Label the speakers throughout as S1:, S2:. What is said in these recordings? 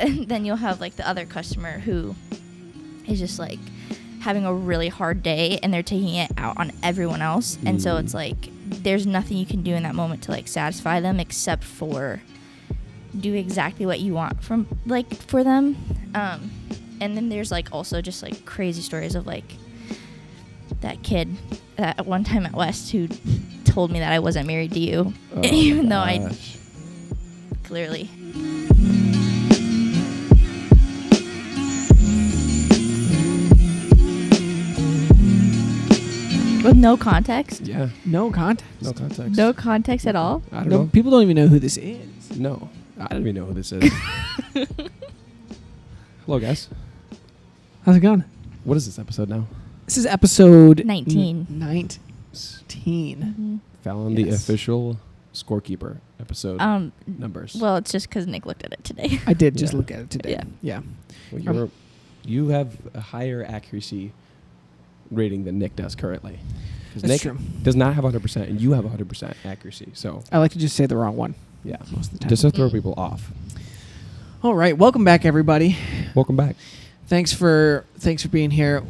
S1: and then you'll have like the other customer who is just like having a really hard day and they're taking it out on everyone else. And so it's like there's nothing you can do in that moment to like satisfy them except for do exactly what you want from like for them. And then there's like also just like crazy stories of like that kid at one time at West who told me that I wasn't married to you, even though I clearly. With no context?
S2: Yeah.
S3: No context.
S2: No context.
S1: No context at all?
S2: I don't know.
S3: People don't even know who this is.
S2: No. I don't even know who this is. Hello, guys.
S3: How's it going?
S2: What is this episode now?
S3: This is episode
S1: 19.
S3: 19.
S1: Mm-hmm.
S2: Fallon, the official scorekeeper episode numbers.
S1: Well, it's just because Nick looked at it today.
S3: I did just look at it today. Yeah.
S2: Well, you have a higher accuracy rating than Nick does currently.
S3: That's
S2: Nick
S3: true.
S2: does not have 100%, and you have 100% accuracy. So
S3: I like to just say the wrong one.
S2: yeah,
S3: Most of the time.
S2: just to throw people off.
S3: All right. Welcome back, everybody.
S2: Welcome back.
S3: Thanks for being here.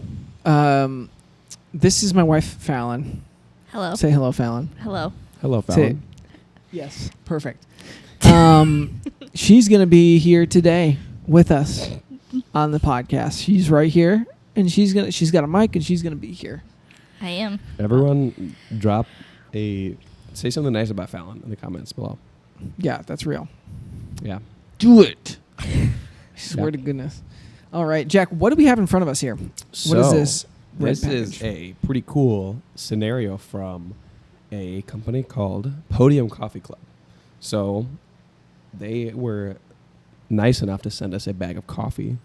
S3: This is my wife, Fallon.
S1: Hello.
S3: Say hello, Fallon.
S1: Hello.
S2: Hello,
S3: Say
S2: Fallon.
S3: yes. Perfect. She's going to be here today with us on the podcast. She's right here, and she's got a mic, and she's going to be here.
S1: I am.
S2: Everyone, say something nice about Fallon in the comments below.
S3: Yeah, that's real.
S2: Yeah.
S3: Do it. I swear to goodness. All right, Jack, what do we have in front of us here?
S2: So
S3: what is this?
S2: This is a pretty cool scenario from a company called Podium Coffee Club. So they were nice enough to send us a bag of coffee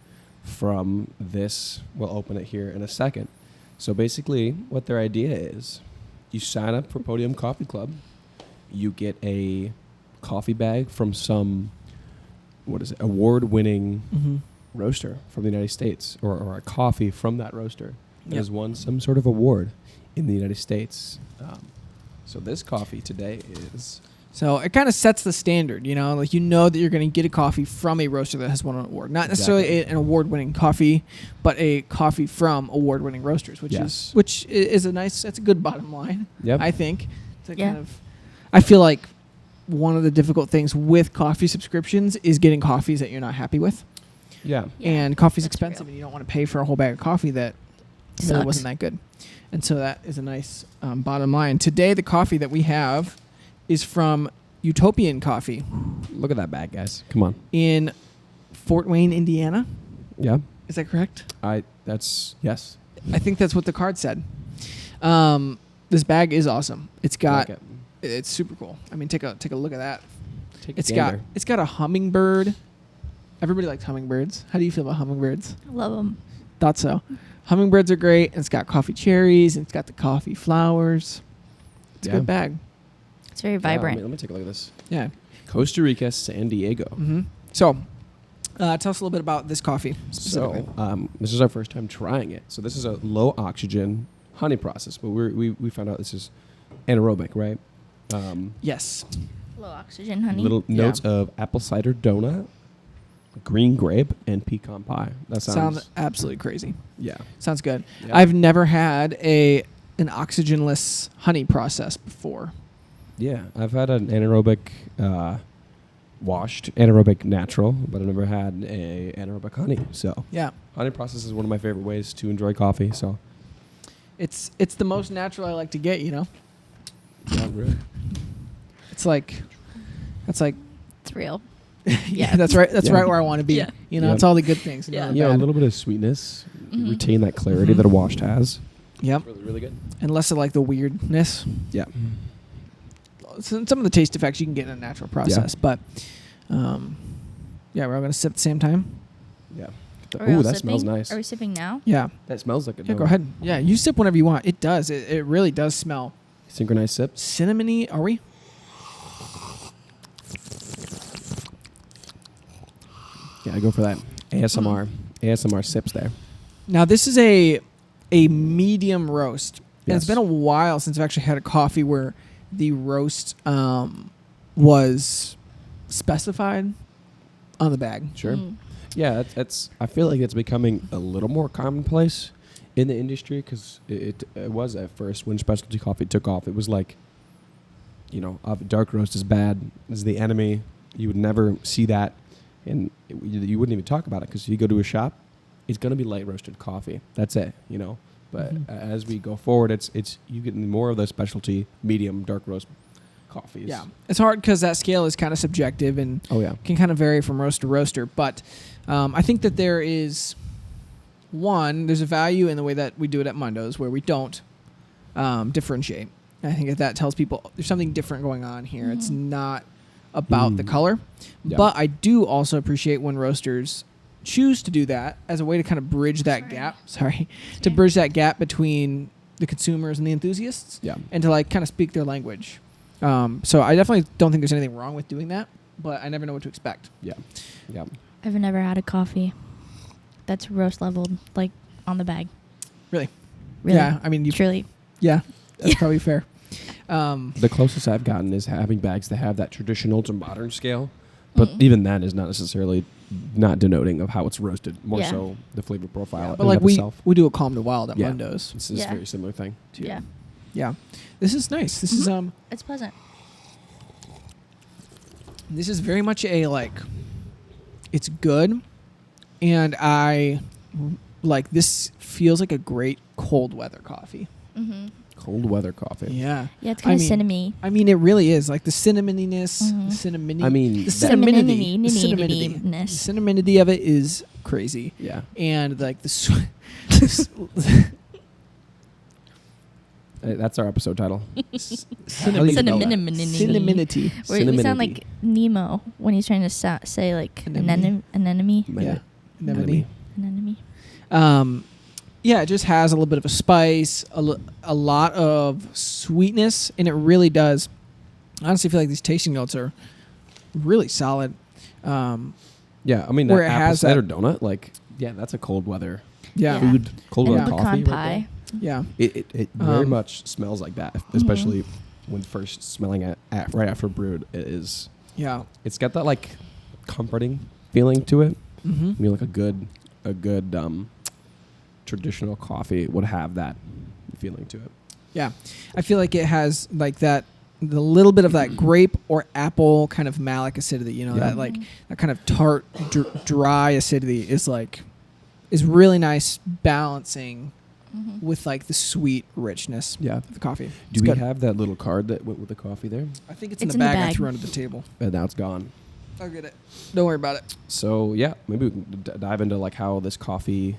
S2: from this. We'll open it here in a second. So basically what their idea is, you sign up for Podium Coffee Club, you get a coffee bag from some, award-winning roaster from the United States, or a coffee from that roaster that has won some sort of award in the United States. So this coffee today is...
S3: So it kind of sets the standard, like that you're going to get a coffee from a roaster that has won an award. Not necessarily an award-winning coffee, but a coffee from award-winning roasters, which is that's a good bottom line, I think. I feel like one of the difficult things with coffee subscriptions is getting coffees that you're not happy with.
S2: Yeah.
S3: And coffee's
S1: That's
S3: expensive,
S1: real.
S3: and you don't want to pay for a whole bag of coffee that really
S1: Sucks.
S3: wasn't that good. And so that is a nice bottom line. Today, the coffee that we have is from Utopian Coffee.
S2: Look at that bag, guys. Come on.
S3: In Fort Wayne, Indiana.
S2: Yeah.
S3: Is that correct?
S2: Yes.
S3: I think that's what the card said. This bag is awesome. It's super cool. I mean, take a look at that. It's got a hummingbird. Everybody likes hummingbirds. How do you feel about hummingbirds?
S1: I love them.
S3: Thought so. Hummingbirds are great. And it's got coffee cherries. And it's got the coffee flowers. It's a good bag.
S1: It's very vibrant.
S2: Let me take a look at this.
S3: Yeah.
S2: Costa Rica, San Diego.
S3: Mm-hmm. So, tell us a little bit about this coffee specifically.
S2: So, this is our first time trying it. So this is a low oxygen honey process, but we found out this is anaerobic, right?
S3: Yes.
S1: Low oxygen, honey.
S2: Little notes of apple cider donut, green grape, and pecan pie. That
S3: sounds absolutely crazy.
S2: Yeah.
S3: Sounds good.
S2: Yeah.
S3: I've never had an oxygenless honey process before.
S2: Yeah, I've had an anaerobic washed, anaerobic natural, but I've never had a anaerobic honey. So
S3: yeah,
S2: honey process is one of my favorite ways to enjoy coffee. So
S3: it's the most natural I like to get.
S2: Not really.
S3: It's
S1: real.
S3: Yeah, that's right. That's right where I want to be.
S1: Yeah.
S3: It's all the good things.
S1: Yeah.
S2: A little bit of sweetness, retain that clarity that a washed has.
S3: Yep.
S2: Really, really good.
S3: And less of like the weirdness.
S2: Yeah.
S3: Some of the taste effects you can get in a natural process, but we're all gonna sip at the same time.
S2: Yeah.
S1: Ooh,
S2: that smells nice.
S1: Are we sipping now?
S3: Yeah.
S2: That smells like a
S3: Yeah, go ahead. Yeah, you sip whenever you want. It does. It really does smell
S2: Synchronized sips.
S3: cinnamony. Are we?
S2: Yeah, I go for that ASMR sips there.
S3: Now this is a medium roast. And it's
S2: Yes.
S3: been a while since I've actually had a coffee where the roast was specified on the bag.
S2: Sure. Yeah, that's. I feel like it's becoming a little more commonplace in the industry because it was at first when specialty coffee took off. It was like, dark roast is bad, is the enemy. You would never see that, and you wouldn't even talk about it because you go to a shop, it's going to be light roasted coffee. That's it, But as we go forward, it's you get more of the specialty medium dark roast coffees.
S3: Yeah, it's hard because that scale is kind of subjective and can kind of vary from roast to roaster. But I think that there's a value in the way that we do it at Mundos where we don't differentiate. I think that tells people there's something different going on here. Mm-hmm. It's not about the color. Yeah. But I do also appreciate when roasters choose to do that as a way to kind of bridge that gap. To bridge that gap between the consumers and the enthusiasts. Yeah. And to kind of speak their language. So I definitely don't think there's anything wrong with doing that, but I never know what to expect.
S2: Yeah. Yeah.
S1: I've never had a coffee that's roast leveled on the bag.
S3: Really? Yeah. I mean,
S1: truly.
S3: Yeah. That's probably fair.
S2: The closest I've gotten is having bags that have that traditional to modern scale, but even that is not necessarily not denoting of how it's roasted. More so the flavor profile.
S3: Yeah, but we do a calm to wild at Mundos.
S2: This is a very similar thing.
S1: Yeah.
S3: Yeah. This is nice. This is
S1: it's pleasant.
S3: This is very much it's good, and I this feels like a great cold weather coffee.
S1: Mm-hmm.
S2: Cold weather coffee.
S3: Yeah.
S1: Yeah, it's kind of cinnamony.
S3: I mean, it really is the cinnamoniness, the cinnamony.
S2: I mean,
S3: the cinnamonity of it is crazy.
S2: Yeah.
S3: And the
S2: that's our episode title.
S3: Cinnamonity.
S1: We sound like Nemo when he's trying to say an enemy.
S3: Yeah.
S2: Anemone.
S3: Yeah, it just has a little bit of a spice, a lot of sweetness, and it really does. I honestly feel like these tasting notes are really solid.
S2: Yeah, I mean,
S3: where
S2: that
S3: it
S2: apple
S3: has
S2: cider donut, that's a cold weather
S3: food.
S2: Cold weather coffee.
S1: Pecan pie.
S3: Yeah.
S2: It very much smells like that, especially when first smelling it right after brewed. It is.
S3: Yeah.
S2: It's got that comforting feeling to it.
S3: Mm-hmm.
S2: I mean, a good traditional coffee would have that feeling to it.
S3: Yeah. I feel like it has the little bit of that grape or apple kind of malic acidity, that kind of tart, dry acidity is really nice balancing with the sweet richness of the coffee.
S2: Do we have that little card that went with the coffee there?
S3: I think it's in the bag I threw under the table.
S2: And now it's gone.
S3: I'll get it. Don't worry about it.
S2: So, maybe we can dive into how this coffee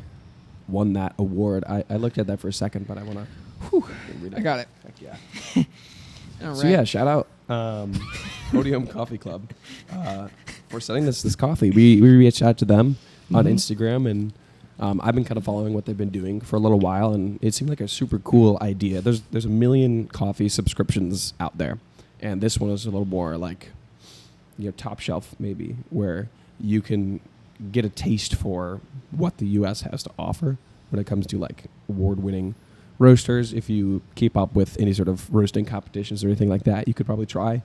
S2: won that award. I looked at that for a second, but I want to read it.
S3: I got it.
S2: Heck yeah.
S3: All
S2: so,
S3: right.
S2: shout out Podium Coffee Club for sending this coffee. We reached out to them on Instagram, and I've been kind of following what they've been doing for a little while, and it seemed like a super cool idea. There's 1 million coffee subscriptions out there, and this one is a little more top shelf maybe, where you can get a taste for what the U.S. has to offer when it comes to award-winning roasters. If you keep up with any sort of roasting competitions or anything like that, you could probably try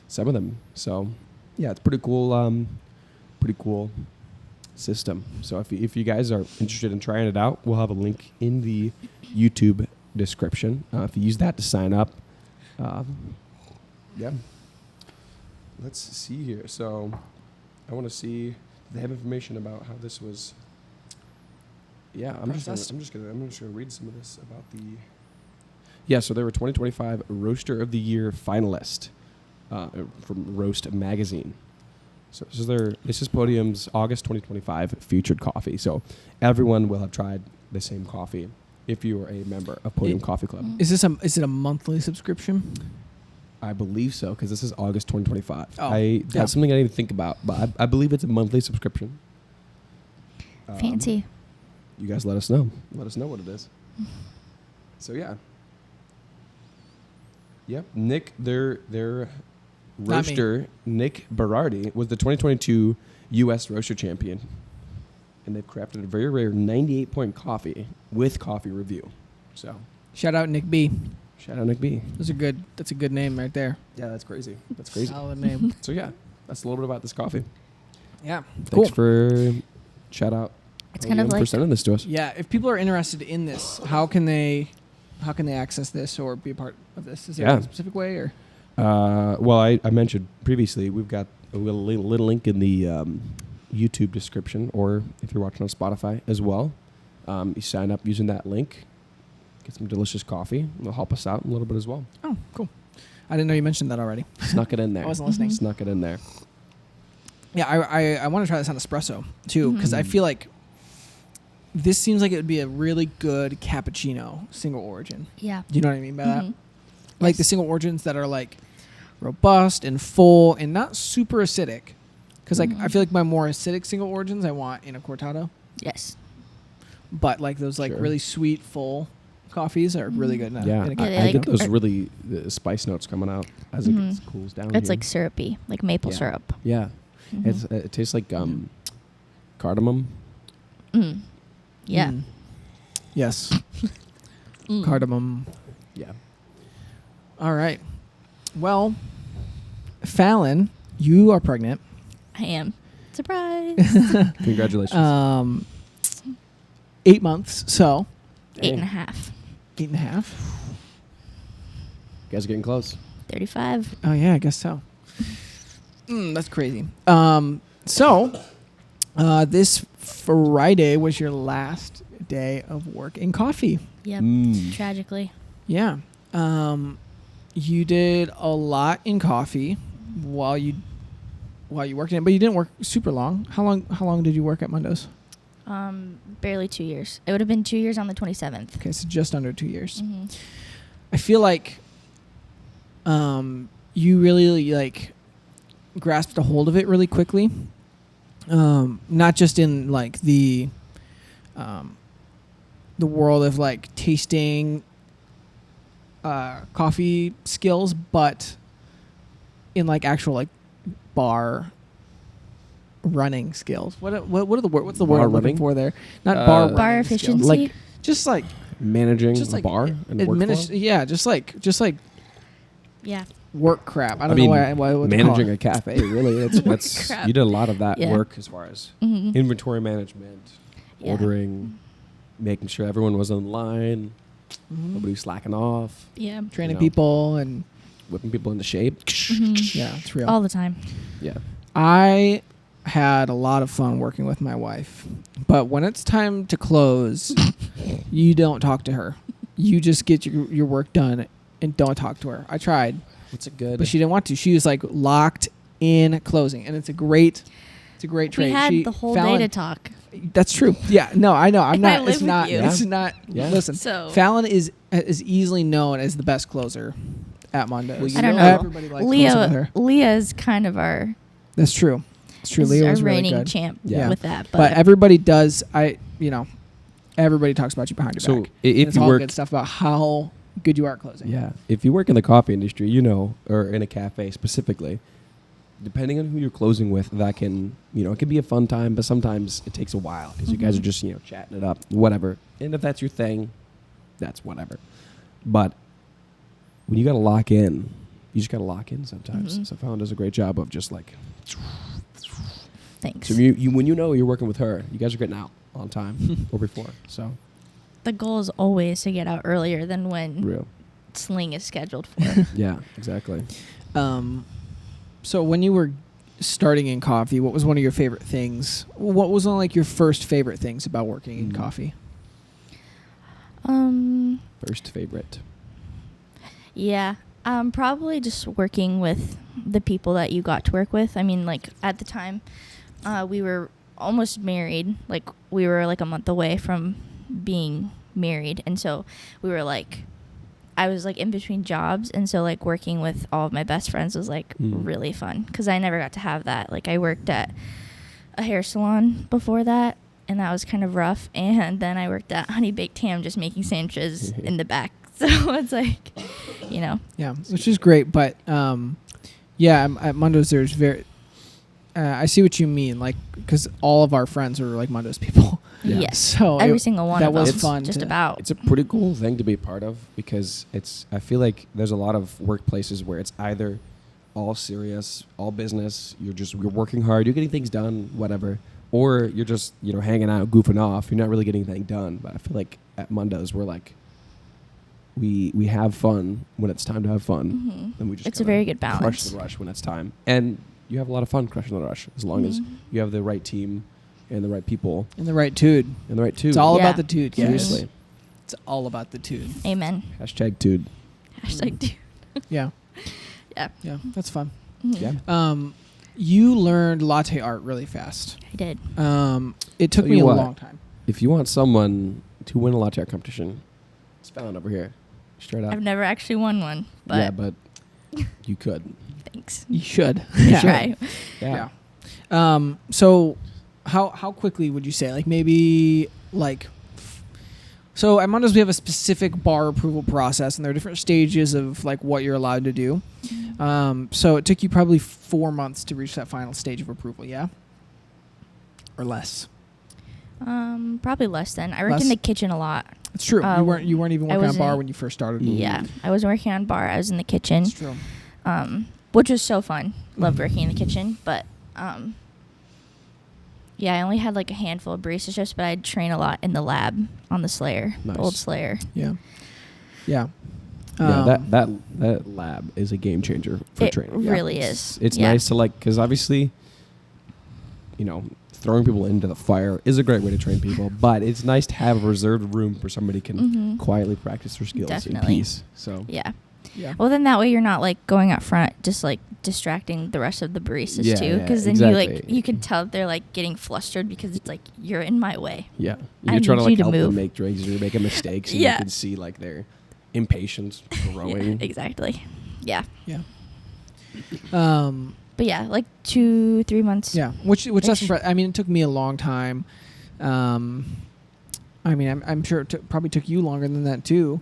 S2: some of them. So, yeah, it's pretty cool system. So if you guys are interested in trying it out, we'll have a link in the YouTube description. If you use that to sign up, let's see here. So I want to see. They have information about how this was. Yeah, I'm just gonna read some of this about the. Yeah, so they were 2025 Roaster of the Year finalist from Roast Magazine. So this is Podium's August 2025 featured coffee. So everyone will have tried the same coffee if you are a member of Podium Coffee Club.
S3: Is it a monthly subscription?
S2: I believe so, because this is August 2025.
S3: Oh,
S2: that's something I need to think about, but I believe it's a monthly subscription.
S1: Fancy.
S2: You guys let us know. Let us know what it is. So, yeah. Yep. Nick, their roaster, Nick Berardi, was the 2022 U.S. Roaster Champion. And they've crafted a very rare 98-point coffee with coffee review. So,
S3: shout out Nick B.
S2: Shout out Nick B.
S3: That's a good name right there.
S2: Yeah, that's crazy. That's crazy.
S3: Solid name.
S2: So yeah, that's a little bit about this coffee.
S3: Yeah,
S2: Thanks for shout out.
S1: It's kind of
S2: Podium
S1: like
S2: for sending this to us.
S3: Yeah, if people are interested in this, how can they access this or be a part of this? Is there a specific way or?
S2: Well, I mentioned previously we've got a little link in the YouTube description, or if you're watching on Spotify as well. You sign up using that link, get some delicious coffee. It'll help us out a little bit as well.
S3: Oh, cool. I didn't know you mentioned that already.
S2: Snuck it in there.
S3: I wasn't listening.
S2: Snuck it in there.
S3: Yeah, I want to try this on espresso too, because I feel like this seems like it would be a really good cappuccino single origin.
S1: Yeah.
S3: Do you know what I mean by that?
S1: Mhm.
S3: Like the single origins that are like robust and full and not super acidic. Because like I feel like my more acidic single origins I want in a cortado.
S1: Yes.
S3: But like those like really sweet full coffees are really good. In
S2: Yeah,
S3: in
S2: I get those really spice notes coming out as it cools down.
S1: It's
S2: here.
S1: like syrupy, like maple syrup.
S2: Yeah, it tastes like cardamom.
S1: Yeah.
S3: Yes. Cardamom.
S2: Yeah.
S3: All right. Well, Falon, you are pregnant.
S1: I am. Surprise.
S2: Congratulations.
S3: 8 months, so
S1: 8.5.
S3: 8.5.
S2: You guys are getting close.
S1: 35.
S3: Oh yeah, I guess so. That's crazy. So this Friday was your last day of work in coffee.
S1: Yep. Tragically.
S3: Yeah. You did a lot in coffee while you worked in it, but you didn't work super long. How long did you work at Mundos?
S1: Barely 2 years. It would have been 2 years on the 27th.
S3: Okay, so just under 2 years.
S1: Mm-hmm.
S3: I feel like you really like grasped a hold of it really quickly. Not just in like the world of like tasting coffee skills, but in like actual like bar running skills. What are the what's the word I'm looking for there? Not bar
S1: running
S3: skills.
S1: efficiency.
S3: Like just like
S2: Managing
S3: just
S2: a
S3: like
S2: bar and workflow?
S3: yeah, just like
S1: Yeah.
S3: work crap. I don't know why
S2: managing a cafe, really. It's
S1: Crap.
S2: you did a lot of that
S1: Yeah.
S2: work as far as
S1: Mm-hmm.
S2: inventory management, ordering, making sure everyone was in line, nobody was slacking off,
S1: Yeah.
S3: training people and
S2: whipping people into shape.
S3: yeah, it's real.
S1: All the time.
S2: Yeah.
S3: I had a lot of fun working with my wife, but when it's time to close, you don't talk to her. You just get your work done and don't talk to her. I tried,
S2: It's a good.
S3: but she didn't want to. She was like locked in closing, and it's a great trait.
S1: We had
S3: She
S1: the whole
S3: Falon-
S1: day to talk.
S3: That's true. Yeah. No, I know. I'm
S1: And I
S3: not.
S1: live
S3: It's
S1: with
S3: not.
S1: you.
S3: It's not.
S2: Yeah.
S3: Listen.
S1: So-
S3: Falon is easily known as the best closer at Mundos.
S2: Well,
S1: I don't know.
S3: Everybody likes closing with her.
S1: Leah is kind of our
S3: That's true. It's true. Leo
S1: our
S3: was really
S1: reigning
S3: good.
S1: champ
S2: Yeah.
S1: with that.
S3: But everybody does. Everybody talks about you behind your
S2: So
S3: back.
S2: if
S3: It's
S2: you
S3: all
S2: work,
S3: good stuff about how good you are at closing.
S2: yeah, if you work in the coffee industry, or in a cafe specifically, depending on who you're closing with, that can, it can be a fun time, but sometimes it takes a while because you guys are just, chatting it up, whatever. And if that's your thing, that's whatever. But when you got to lock in, you just got to lock in sometimes. So Falon does a great job of just like.
S1: Thanks.
S2: So when you're working with her, you guys are getting out on time or before. So
S1: The goal is always to get out earlier than when
S2: real.
S1: Sling is scheduled for.
S2: Yeah, exactly.
S3: So when you were starting in coffee, what was one of your favorite things? What was one of like your first favorite things about working in coffee?
S2: First favorite.
S1: Yeah. Probably just working with the people that you got to work with. I mean, like at the time, we were almost married. Like we were like a month away from being married, and so we were like, I was like in between jobs, and so like working with all of my best friends was like really fun because I never got to have that. Like I worked at a hair salon before that, and that was kind of rough. And then I worked at Honey Baked Ham, just making sandwiches in the back. So it's like,
S3: Yeah, which is great. But at Mundos, there's I see what you mean, like, because all of our friends are like Mundos people.
S2: Yeah.
S1: Yes.
S3: So
S1: every single one
S3: that
S1: of them.
S3: was fun.
S1: Just about.
S2: It's a pretty cool thing to be a part of because I feel like there's a lot of workplaces where it's either all serious, all business, you're working hard, you're getting things done, whatever, or you're just, you know, hanging out, goofing off. You're not really getting anything done. But I feel like at Mundos, we're like, we have fun when it's time to have fun. And we just
S1: It's a very good balance.
S2: Crush the rush when it's time. And you have a lot of fun crushing the rush as long as you have the right team and the right people.
S3: And the right tude.
S2: It's
S3: all about the tude, guys.
S2: Seriously.
S3: It's all about the tude.
S1: Amen.
S2: Hashtag tude.
S1: Hashtag dude.
S3: Yeah.
S1: Yeah.
S3: Yeah, that's fun.
S2: Yeah.
S3: You learned latte art really fast.
S1: I did.
S3: It took
S2: Tell
S3: me
S2: you
S3: a
S2: what,
S3: long time.
S2: If you want someone to win a latte art competition, it's Falon over here. Straight up.
S1: I've never actually won one, but
S2: yeah, but you could.
S1: thanks.
S3: You should.
S1: Try.
S2: Yeah.
S3: So how quickly would you say? Like maybe like so at Mundos we have a specific bar approval process, and there are different stages of like what you're allowed to do. So it took you probably 4 months to reach that final stage of approval, yeah? Or less?
S1: Probably less than. I worked in the kitchen a lot.
S3: It's true. You weren't even working on bar when you first started.
S1: Yeah, I wasn't working on bar. I was in the kitchen.
S3: It's true.
S1: Which was so fun. Loved working in the kitchen, but yeah, I only had like a handful of barista shifts, but I'd train a lot in the lab on the Slayer, the old Slayer.
S3: Yeah. Yeah.
S2: That lab is a game changer for training.
S1: It really is.
S2: It's nice to like, because obviously, you know, throwing people into the fire is a great way to train people, but it's nice to have a reserved room where somebody can quietly practice their skills in peace. So
S1: yeah.
S3: Yeah.
S1: Well, then that way you're not like going out front, just like distracting the rest of the baristas too, because then you can tell they're like getting flustered because it's like you're in my way.
S2: Yeah, you're trying to like help them make drinks, you're making mistakes, and you can see like their impatience growing.
S1: Yeah, exactly. Yeah.
S3: Yeah.
S1: But yeah, like 2-3 months.
S3: Yeah, which that's impressive. I mean, it took me a long time. I mean, I'm sure it probably took you longer than that too.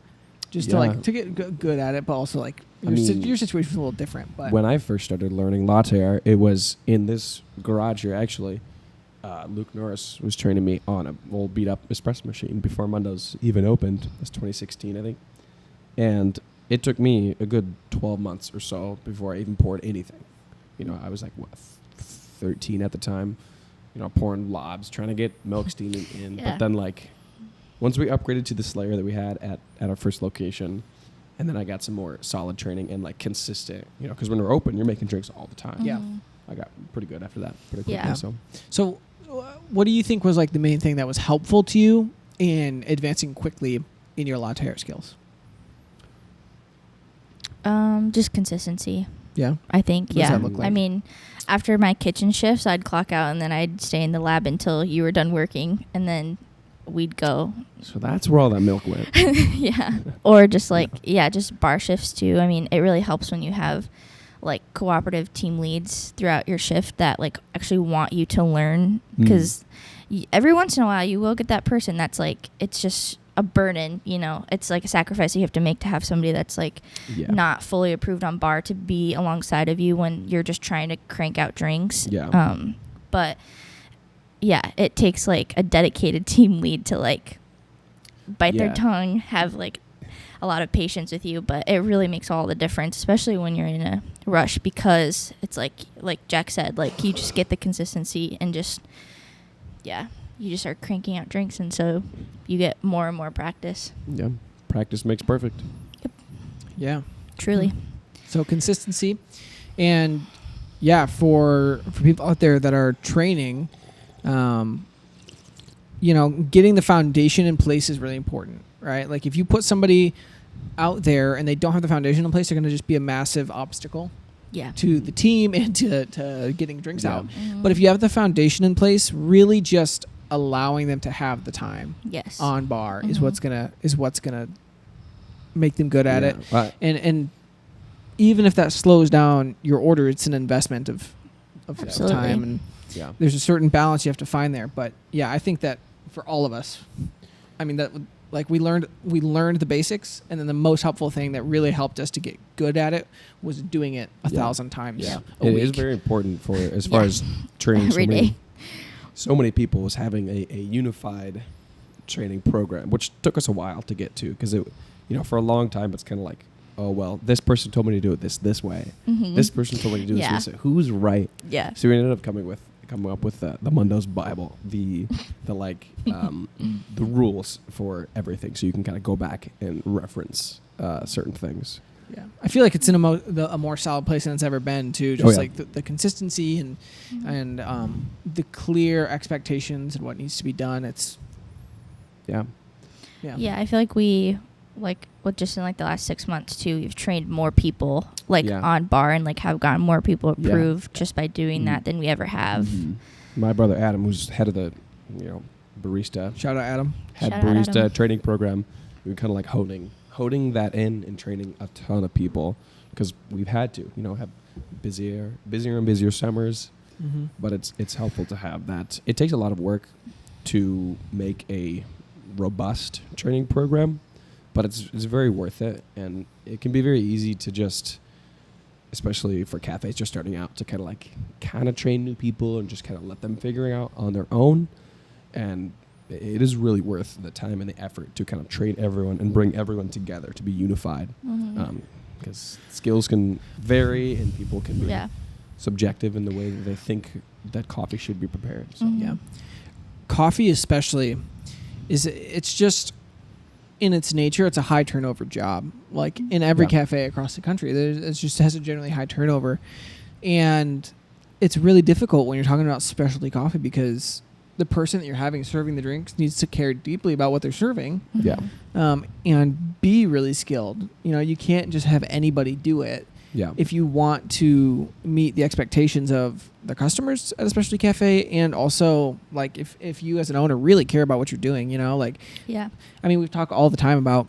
S3: Just to get good at it, but also like your situation was a little different. But
S2: when I first started learning latte art, it was in this garage here. Actually, Luke Norris was training me on an old beat up espresso machine before Mundos even opened. It was 2016, I think, and it took me a good 12 months or so before I even poured anything. You know, I was like 13 at the time. You know, pouring lobs, trying to get milk steaming in, but then like. Once we upgraded to the Slayer that we had at our first location, and then I got some more solid training and like consistent, you know, because when we're open, you're making drinks all the time.
S3: Yeah.
S2: I got pretty good after that pretty quickly.
S1: Yeah.
S3: So what do you think was like the main thing that was helpful to you in advancing quickly in your latte art skills?
S1: Just consistency.
S3: Yeah.
S1: I think.
S3: What does that look like?
S1: I mean, after my kitchen shifts, I'd clock out and then I'd stay in the lab until you were done working, and then we'd go.
S2: So that's where all that milk went.
S1: Yeah. Or just like, just bar shifts too. I mean, it really helps when you have like cooperative team leads throughout your shift that like actually want you to learn, because every once in a while you will get that person that's like, it's just a burden, you know, it's like a sacrifice you have to make to have somebody that's like not fully approved on bar to be alongside of you when you're just trying to crank out drinks.
S2: Yeah.
S1: But yeah, it takes like a dedicated team lead to like bite their tongue, have like a lot of patience with you, but it really makes all the difference, especially when you're in a rush, because it's like Jack said, like you just get the consistency and just, you just start cranking out drinks, and so you get more and more practice.
S2: Yeah. Practice makes perfect.
S1: Yep.
S3: Yeah.
S1: Truly.
S3: So consistency, and for people out there that are training, you know, getting the foundation in place is really important, right? Like if you put somebody out there and they don't have the foundation in place, they're going to just be a massive obstacle to the team and to getting drinks out. But if you have the foundation in place, really just allowing them to have the time on bar is what's gonna make them good at it.
S2: Right.
S3: And even if that slows down your order, it's an investment of time, and there's a certain balance you have to find there. But I think that for all of us, I mean, that like we learned the basics, and then the most helpful thing that really helped us to get good at it was doing it 1,000 times a week.
S2: It is very important for as far as training
S1: every day.
S2: So many people was having a unified training program, which took us a while to get to, because it, you know, for a long time it's kind of like, oh well, this person told me to do it this way. This person told me to do this this way. Who's right?
S1: Yeah.
S2: So we ended up coming with come up with the Mundos Bible, the rules for everything, so you can kind of go back and reference certain things.
S3: Yeah, I feel like it's in a more solid place than it's ever been too. Just like the consistency and the clear expectations and what needs to be done. It's
S1: yeah. I feel like we just in like the last 6 months too, we've trained more people on bar and like have gotten more people approved just by doing that than we ever have.
S2: Mm-hmm. My brother Adam, who's head of the barista,
S3: shout out Adam,
S2: barista training program. We were kind of like honing that in and training a ton of people because we've had to have busier and busier summers. Mm-hmm. But it's helpful to have that. It takes a lot of work to make a robust training program, but it's very worth it, and it can be very easy to just, especially for cafes just starting out, to kind of train new people and just kind of let them figure it out on their own. And it is really worth the time and the effort to kind of train everyone and bring everyone together to be unified, because skills can vary and people can be subjective in the way that they think that coffee should be prepared. So
S3: coffee especially it's just in its nature, it's a high turnover job. Like in every cafe across the country, it just has a generally high turnover, and it's really difficult when you're talking about specialty coffee because the person that you're having serving the drinks needs to care deeply about what they're serving.
S2: Yeah.
S3: And be really skilled. You can't just have anybody do it.
S2: Yeah.
S3: If you want to meet the expectations of the customers at a specialty cafe, and also like if you as an owner really care about what you're doing, I mean, we talk all the time about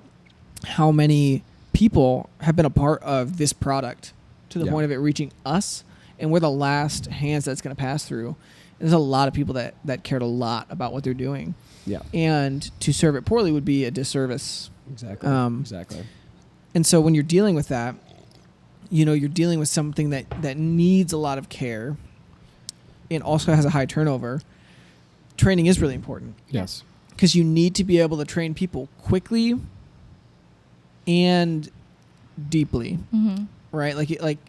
S3: how many people have been a part of this product to the point of it reaching us, and we're the last hands that's going to pass through. There's a lot of people that cared a lot about what they're doing.
S2: Yeah.
S3: And to serve it poorly would be a disservice.
S2: Exactly. Exactly.
S3: And so when you're dealing with that, you're dealing with something that needs a lot of care and also has a high turnover. Training is really important.
S2: Yes.
S3: Because you need to be able to train people quickly and deeply. Mm-hmm. Right? Like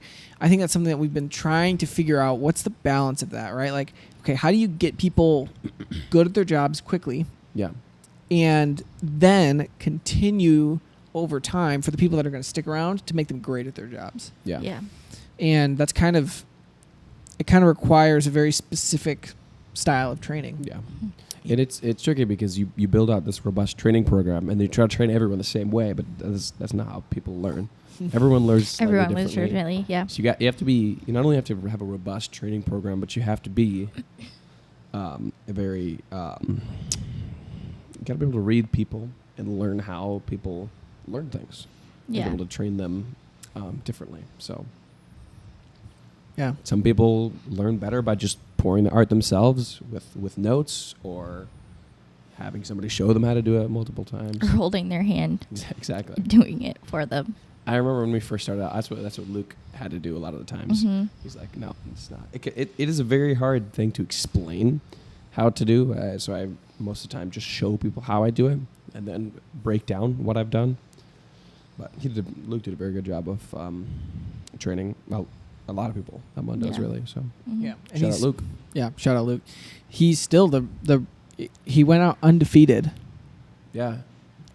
S3: I think that's something that we've been trying to figure out. What's the balance of that, right? Like, okay, how do you get people good at their jobs quickly?
S2: Yeah. And
S3: then continue over time for the people that are going to stick around to make them great at their jobs.
S2: Yeah.
S1: Yeah.
S3: And that's kind of requires a very specific style of training.
S2: Yeah. And it's tricky because you build out this robust training program and you try to train everyone the same way, but that's not how people learn. Everyone learns
S1: differently. Yeah.
S2: So you have to be, you not only have to have a robust training program, but you have to be you got to be able to read people and learn how people learn things.
S1: Yeah.
S2: Be able to train them differently. So
S3: yeah,
S2: some people learn better by just pouring the art themselves with notes, or having somebody show them how to do it multiple times,
S1: or holding their hand.
S2: Exactly.
S1: Doing it for them.
S2: I remember when we first started out, that's what Luke had to do a lot of the times. Mm-hmm. He's like, no, it's not. It is a very hard thing to explain how to do. So I most of the time just show people how I do it and then break down what I've done. But Luke did a very good job of training a lot of people at Mundos, really. So
S3: yeah,
S2: and shout out Luke.
S3: Yeah, shout out Luke. He's still he went out undefeated.
S2: Yeah.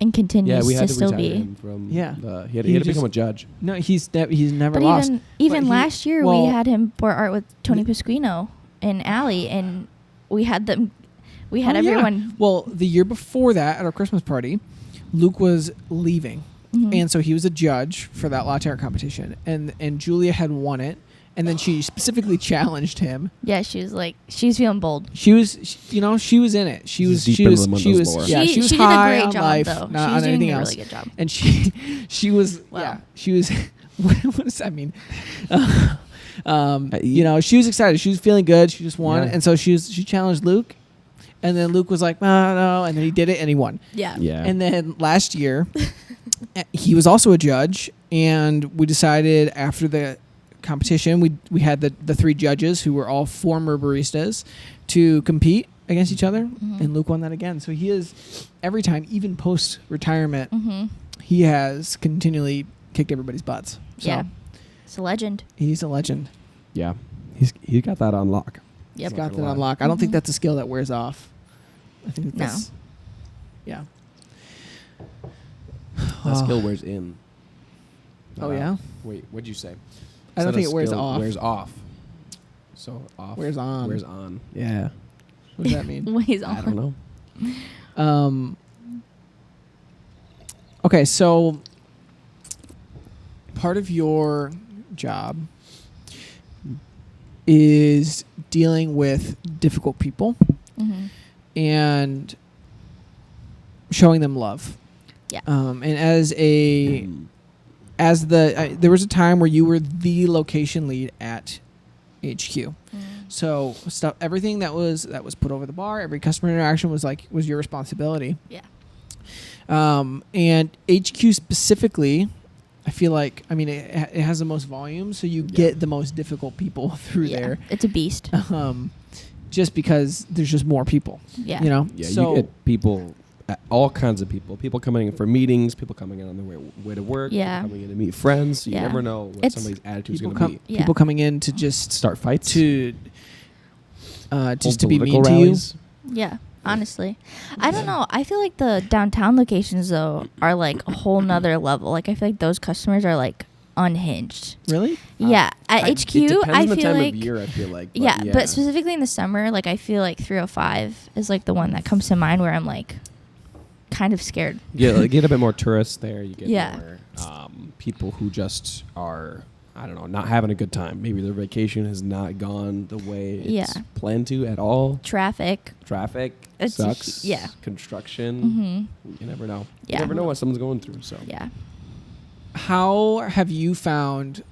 S1: And continues
S2: we had
S1: to still be.
S2: Him from he had to become a judge.
S3: No, he's never
S1: but
S3: lost.
S1: Even last year, we had him pour art with Tony Pasquino and Allie, and we had everyone.
S3: Yeah. Well, the year before that, at our Christmas party, Luke was leaving, and so he was a judge for that latte art competition, and Julia had won it. And then she specifically challenged him.
S1: Yeah, she was feeling bold.
S3: She was in it. She was high on life, not on anything else.
S1: She did a really good job.
S3: And she was, she was. What does that mean? She was excited. She was feeling good. She just won, and so she challenged Luke, and then Luke was like, no, and then he did it and he won.
S1: Yeah.
S3: And then last year, he was also a judge, and we decided after the competition, we had the three judges who were all former baristas to compete against each other, and Luke won that again. So he is, every time, even post retirement, he has continually kicked everybody's butts. So
S1: yeah, it's a legend.
S3: He's a legend.
S2: Yeah, he got that on lock.
S3: He's got that on lock. I don't think that's a skill that wears off. I think that's yeah.
S2: That skill wears in.
S3: Oh yeah.
S2: Wait, what'd you say?
S3: I don't think it wears off.
S2: Wears off. So off.
S3: Wears on.
S2: Wears on. Yeah.
S3: What does that mean?
S1: Weighs on.
S2: I don't know.
S3: Okay, so part of your job is dealing with difficult people and showing them love.
S1: Yeah.
S3: And there was a time where you were the location lead at HQ. So everything that was put over the bar, every customer interaction was your responsibility.
S1: Yeah.
S3: And HQ specifically, I feel like, I mean, it has the most volume, so you get the most difficult people through there.
S1: It's a beast.
S3: Just because there's just more people.
S1: Yeah.
S3: You know?
S2: Yeah,
S3: so
S2: you get people, all kinds of people. People coming in for meetings, people coming in on their way to work,
S1: Yeah.
S2: people coming in to meet friends. So you never know what somebody's attitude is going to be.
S1: Yeah.
S3: People coming in to just
S2: start fights.
S3: To just to be
S2: political
S3: mean
S2: rallies.
S3: to
S1: Yeah. Honestly, I don't know. I feel like the downtown locations though are like a whole nother level. Like I feel like those customers are like unhinged.
S3: you. Really?
S1: Yeah, at HQ,
S2: it depends
S1: I
S2: on the
S1: feel
S2: time
S1: like
S2: of year, I feel like.
S1: yeah, but specifically in the summer, like I feel like 305 is like the one that comes to mind where I'm like kind of scared.
S2: Yeah, like, get a bit more tourists there. You get
S1: Yeah.
S2: more people who just are, I don't know, not having a good time. Maybe their vacation has not gone the way it's planned to at all.
S1: Traffic.
S2: Traffic sucks.
S1: Yeah.
S2: Construction. You never know.
S1: Yeah.
S2: You never know what someone's going through. So
S1: Yeah.
S3: How have you found?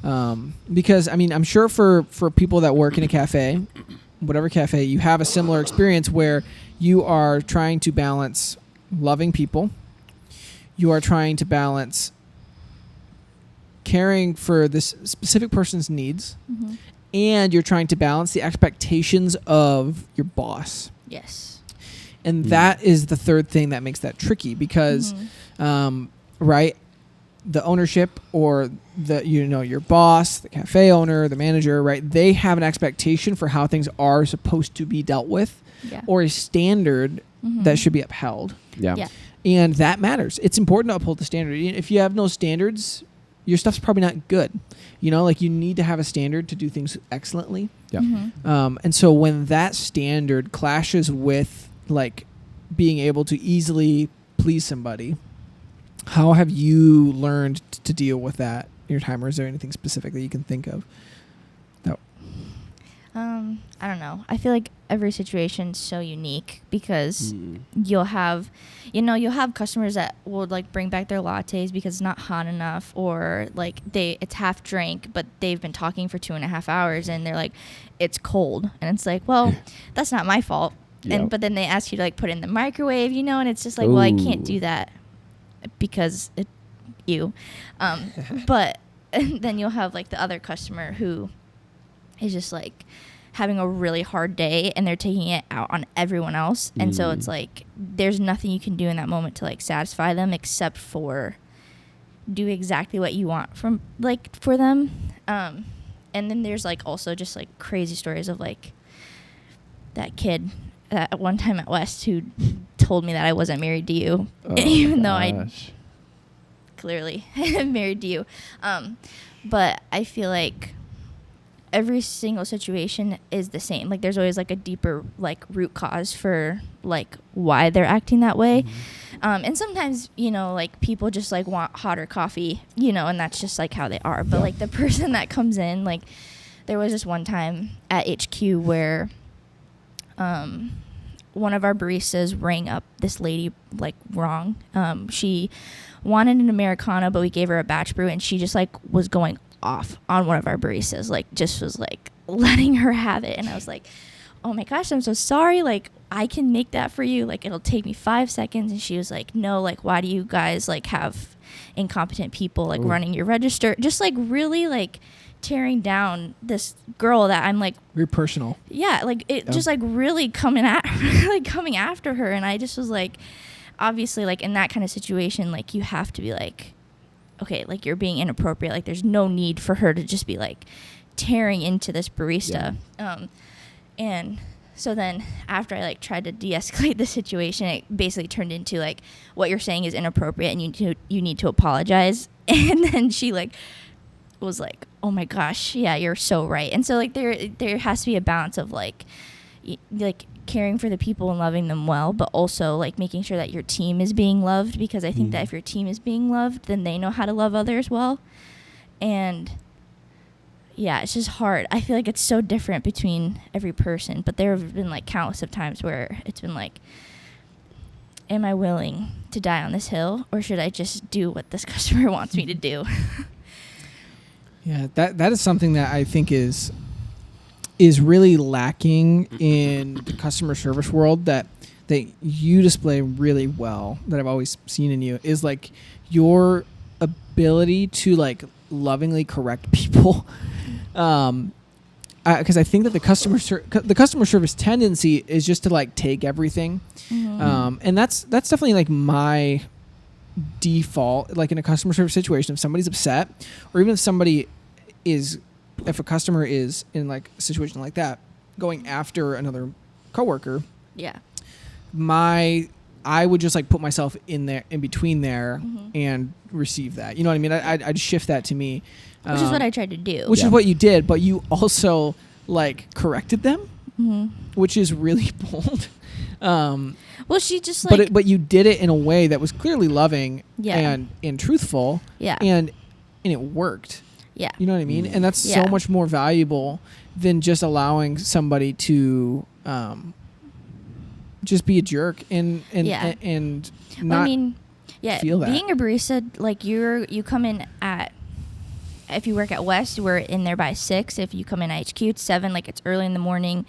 S3: Because I mean, I'm sure for people that work in a cafe, whatever cafe, you have a similar experience where you are trying to balance loving people, you are trying to balance caring for this specific person's needs, and you're trying to balance the expectations of your boss.
S1: Yes.
S3: And that is the third thing that makes that tricky because, right, the ownership or your boss, the cafe owner, the manager, right, they have an expectation for how things are supposed to be dealt with or a standard that should be upheld.
S2: yeah.
S3: And that matters. It's important to uphold the standard. If you have no standards, your stuff's probably not good. You know, like you need to have a standard to do things excellently.
S2: Yeah.
S3: And so when that standard clashes with like being able to easily please somebody, how have you learned to deal with that in your time? Or is there anything specific that you can think of?
S1: I don't know. I feel like every situation's so unique because you'll have customers that will like bring back their lattes because it's not hot enough, or like it's half drank, but they've been talking for 2.5 hours and they're like, it's cold, and it's like, well, that's not my fault.
S2: Yep.
S1: But then they ask you to like put it in the microwave, and it's just like, well, I can't do that because but and then you'll have like the other customer who is just like having a really hard day and they're taking it out on everyone else, and so it's like there's nothing you can do in that moment to like satisfy them except for do exactly what you want from like for them. And then there's like also just like crazy stories of like that kid at one time at West who told me that I wasn't married to you, even though I clearly am married to you. But I feel like every single situation is the same. Like there's always like a deeper like root cause for like why they're acting that way. And sometimes, like people just like want hotter coffee, and that's just like how they are. But like the person that comes in, like there was this one time at HQ where one of our baristas rang up this lady like wrong. She wanted an Americano, but we gave her a batch brew, and she just like was going off on one of our baristas, like just was like letting her have it. And I was like, oh my gosh, I'm so sorry, like I can make that for you, like it'll take me 5 seconds. And she was like, no, like why do you guys like have incompetent people like running your register, just like really like tearing down this girl that I'm like
S3: very personal.
S1: Yeah, like it just like really coming after her. And I just was like, obviously like in that kind of situation, like you have to be like, okay, like you're being inappropriate. Like there's no need for her to just be like tearing into this barista. And so then after I like tried to de-escalate the situation, it basically turned into like, what you're saying is inappropriate and you need to apologize. And then she like was like, oh my gosh, yeah, you're so right. And so like there has to be a balance of like caring for the people and loving them well, but also like making sure that your team is being loved, because I think that if your team is being loved, then they know how to love others well. And yeah, it's just hard. I feel like it's so different between every person, but there have been like countless of times where it's been like, am I willing to die on this hill, or should I just do what this customer wants me to do?
S3: Yeah, that is something that I think is really lacking in the customer service world that you display really well, that I've always seen in you, is like your ability to like lovingly correct people. Because I think that the customer service tendency is just to like take everything. And that's definitely like my default, like in a customer service situation. If somebody's upset, or even if a customer is in like a situation like that, going after another coworker, I would just like put myself in there, in between there, and receive that. You know what I mean? I'd shift that to me,
S1: which is what I tried to do.
S3: Which is what you did, but you also like corrected them, which is really bold.
S1: Well, she just like,
S3: but you did it in a way that was clearly loving, and truthful, and it worked.
S1: Yeah.
S3: You know what I mean? And that's so much more valuable than just allowing somebody to just be a jerk and not feel that.
S1: Being a barista, like you come in at, if you work at West, we're in there by 6. If you come in at HQ, it's 7. Like, it's early in the morning,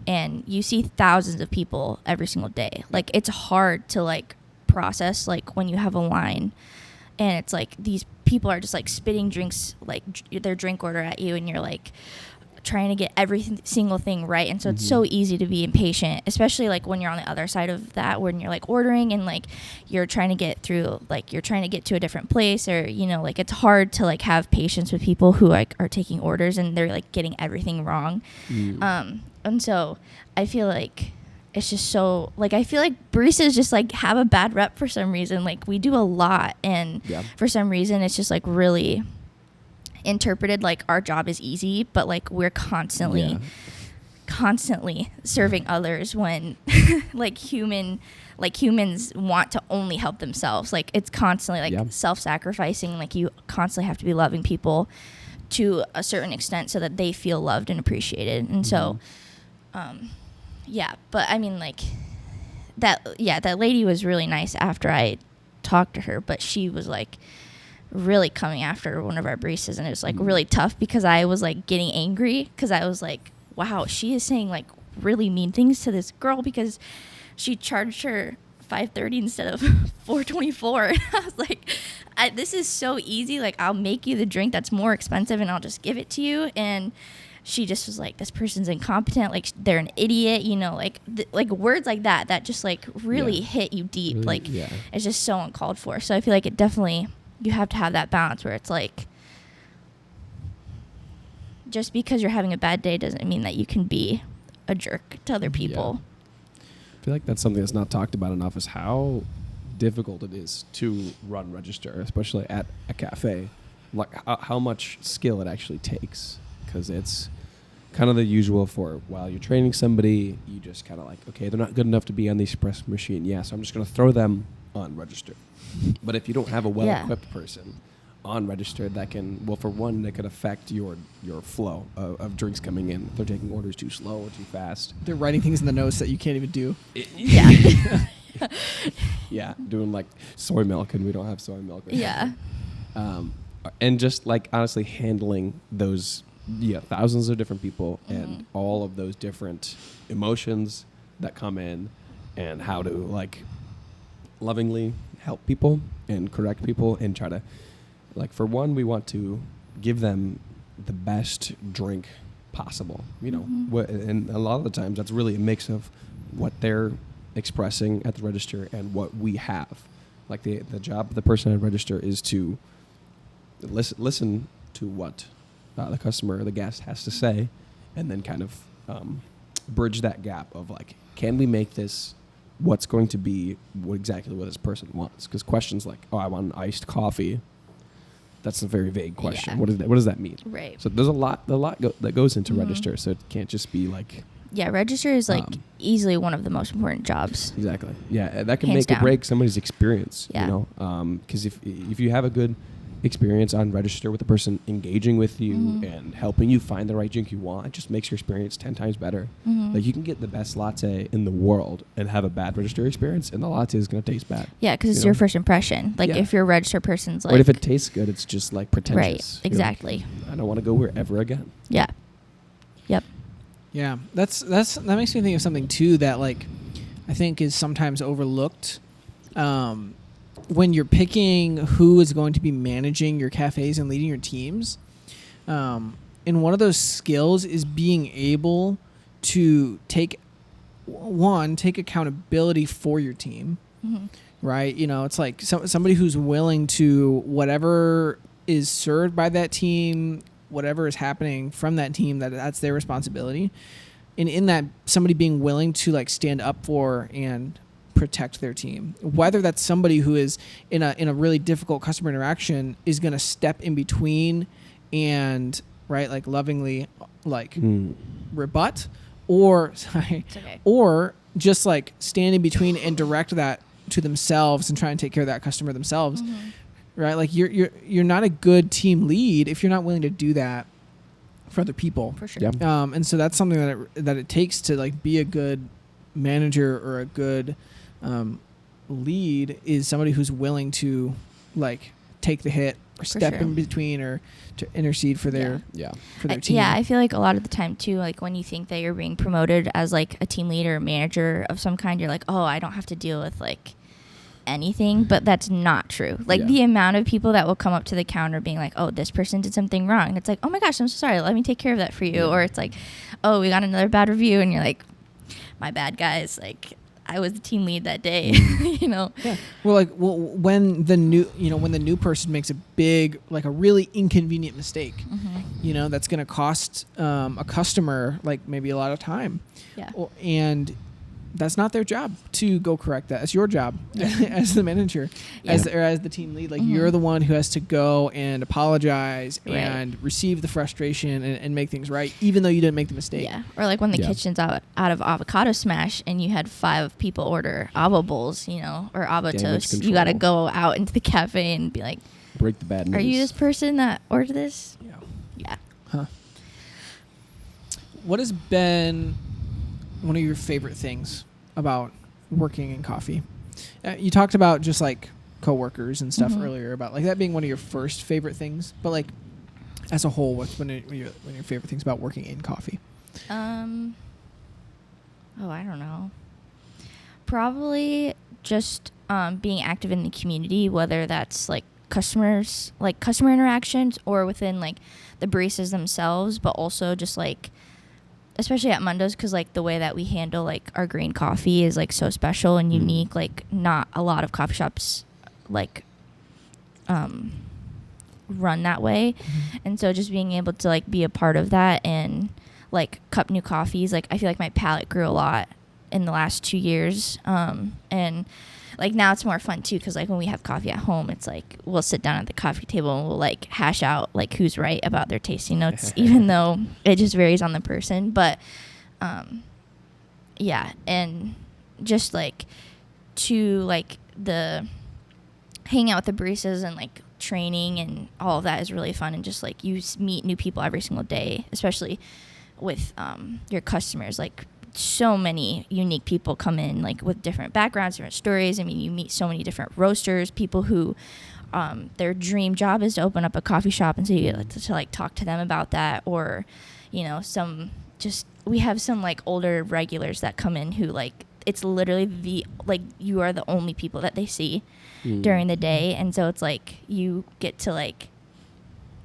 S1: and you see thousands of people every single day. Like, it's hard to like process, like when you have a line and it's like these people are just like spitting drinks, like their drink order at you, and you're like trying to get every single thing right. And so it's so easy to be impatient, especially like when you're on the other side of that, when you're like ordering and like you're trying to get through, like you're trying to get to a different place, or you know, like it's hard to like have patience with people who like are taking orders and they're like getting everything wrong. And so I feel like it's just so, like, I feel like baristas just like have a bad rep for some reason. Like, we do a lot, and for some reason it's just like really interpreted like our job is easy, but like we're constantly serving others when humans want to only help themselves. Like, it's constantly like self-sacrificing. Like, you constantly have to be loving people to a certain extent so that they feel loved and appreciated. And so but I mean, like, that lady was really nice after I talked to her, but she was like really coming after one of our baristas, and it was like really tough because I was like getting angry because I was like, wow, she is saying like really mean things to this girl because she charged her $5.30 instead of $4.24. And I was like, this is so easy. Like, I'll make you the drink that's more expensive and I'll just give it to you. And she just was like, this person's incompetent, like they're an idiot, you know, like like words like that just like really hit you deep. Really, like it's just so uncalled for. So I feel like it definitely, you have to have that balance where it's like, just because you're having a bad day doesn't mean that you can be a jerk to other people.
S2: I feel like that's something that's not talked about enough, is how difficult it is to run register, especially at a cafe. Like how much skill it actually takes, because it's kind of the usual for, while you're training somebody, you just kind of like, okay, they're not good enough to be on the espresso machine. Yeah, so I'm just going to throw them on register. But if you don't have a well-equipped person on register, that can, well, for one, that could affect your flow of drinks coming in. If they're taking orders too slow or too fast.
S3: They're writing things in the notes that you can't even do.
S2: Doing like soy milk, and we don't have soy milk right now. And just like honestly handling those thousands of different people and all of those different emotions that come in, and how to like lovingly help people and correct people, and try to, like, for one, we want to give them the best drink possible, you know, and a lot of the times that's really a mix of what they're expressing at the register and what we have. Like, the job of the person at register is to listen to what the customer or the guest has to say, and then kind of bridge that gap of like, can we make this what's going to be exactly what this person wants? Because questions like, oh, I want an iced coffee, that's a very vague question.
S1: Yeah.
S2: What does that mean?
S1: Right.
S2: So there's a lot that goes into register, so it can't just be like...
S1: Yeah, register is like easily one of the most important jobs.
S2: Exactly. Yeah, that can
S1: Hands
S2: make
S1: down.
S2: or break somebody's experience.
S1: Yeah.
S2: You know, because if you have a good experience on register with the person engaging with you and helping you find the right drink you want, it just makes your experience 10 times better. Like you can get the best latte in the world and have a bad register experience, and the latte is going to taste bad.
S1: Yeah, because it's your first impression. Like if your register person's like...
S2: Or if it tastes good, it's just like pretentious.
S1: Right, exactly.
S2: Like, I don't want to go wherever again.
S1: Yeah. Yep.
S3: Yeah, that makes me think of something too that like I think is sometimes overlooked when you're picking who is going to be managing your cafes and leading your teams. And one of those skills is being able to take accountability for your team, right? You know, it's like somebody who's willing to whatever is served by that team, whatever is happening from that team, that's their responsibility. And in that, somebody being willing to like stand up for and protect their team, whether that's somebody who is in a really difficult customer interaction is going to step in between and like lovingly like rebut or or just like stand in between and direct that to themselves and try and take care of that customer themselves. Right? Like you're not a good team lead if you're not willing to do that for other people.
S1: For sure.
S2: Yeah.
S3: And so that's something that it takes to like be a good manager or a good lead is somebody who's willing to like take the hit or step in between or to intercede for their team.
S1: Yeah, I feel like a lot of the time too, like when you think that you're being promoted as like a team leader or manager of some kind, you're like, oh, I don't have to deal with like anything, but that's not true. Like the amount of people that will come up to the counter being like, oh, this person did something wrong, and it's like, oh my gosh, I'm so sorry, let me take care of that for you. Or it's like, oh, we got another bad review, and you're like, my bad, guys, like I was the team lead that day. You know.
S3: Yeah. Well, when the new person makes a big, like a really inconvenient mistake, you know, that's going to cost a customer like maybe a lot of time.
S1: Yeah.
S3: And that's not their job to go correct that. It's your job as the manager, as the team lead. Like you're the one who has to go and apologize and receive the frustration and make things right, even though you didn't make the mistake.
S1: Yeah. Or like when the kitchen's out of avocado smash and you had 5 people order avo bowls, you know, or avo toast. You got to go out into the cafe and be like,
S2: break the bad news.
S1: Are you this person that ordered this?
S3: Yeah.
S1: Yeah.
S3: Huh. What has been one of your favorite things about working in coffee? You talked about just like coworkers and stuff earlier, about like that being one of your first favorite things, but like as a whole, what's one of your favorite things about working in coffee?
S1: I don't know. Probably just being active in the community, whether that's like customers, like customer interactions, or within like the baristas themselves, but also just like, especially at Mundos, because like the way that we handle like our green coffee is like so special and unique. Like not a lot of coffee shops like run that way. And so just being able to like be a part of that and like cup new coffees, like I feel like my palate grew a lot in the last 2 years. And like now it's more fun too, because like when we have coffee at home, it's like we'll sit down at the coffee table and we'll like hash out like who's right about their tasting notes, even though it just varies on the person. But yeah, and just like to like the hang out with the baristas and like training and all of that is really fun. And just like you meet new people every single day, especially with your customers. Like so many unique people come in like with different backgrounds, different stories. I mean, you meet so many different roasters, people who their dream job is to open up a coffee shop, and so you get to like talk to them about that. Or you know, we have some like older regulars that come in who like it's literally you are the only people that they see during the day, and so it's like you get to like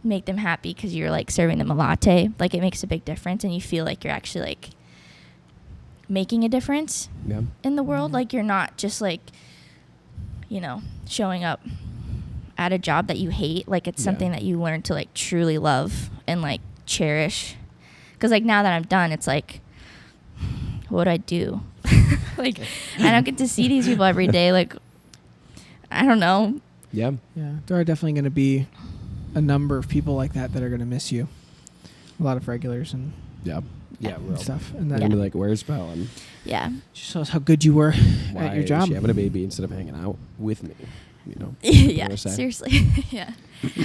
S1: make them happy because you're like serving them a latte. Like it makes a big difference, and you feel like you're actually like making a difference in the world. Like you're not just like, you know, showing up at a job that you hate. Like it's something that you learn to like truly love and like cherish. Because like now that I'm done, it's like what would I do? Like, I don't get to see these people every day. Like, I don't know.
S2: Yeah.
S3: Yeah. There are definitely going to be a number of people like that are going to miss you. A lot of regulars and
S2: and
S3: stuff. And
S2: And
S3: then
S2: then be like, where's Falon?
S1: Yeah.
S3: just shows how good you were
S2: Why
S3: at your
S2: is
S3: job.
S2: she having a baby instead of hanging out with me? You know?
S1: Yeah,
S2: what I say?
S1: seriously. Yeah.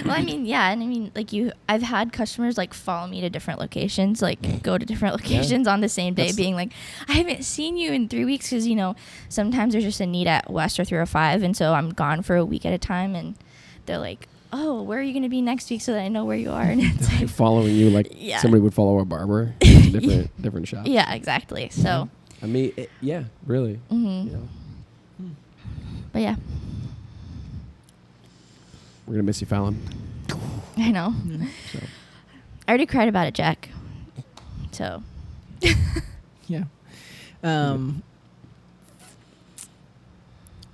S1: Well, I mean, yeah, and I mean, like I've had customers like follow me to different locations, like go to different locations on the same day, being like, I haven't seen you in 3 weeks because, you know, sometimes there's just a need at West or 305, and so I'm gone for a week at a time, and they're like, oh, where are you going to be next week so that I know where you are? And it's
S2: Like
S1: like,
S2: following you like
S1: Yeah.
S2: somebody would follow a barber. It's a different shop.
S1: yeah, exactly. So,
S2: I mean, really.
S1: mhm.
S2: You know,
S1: But yeah,
S2: we're gonna miss you, Falon.
S1: I know.
S2: So
S1: I already cried about it, Jack. So,
S3: Yeah.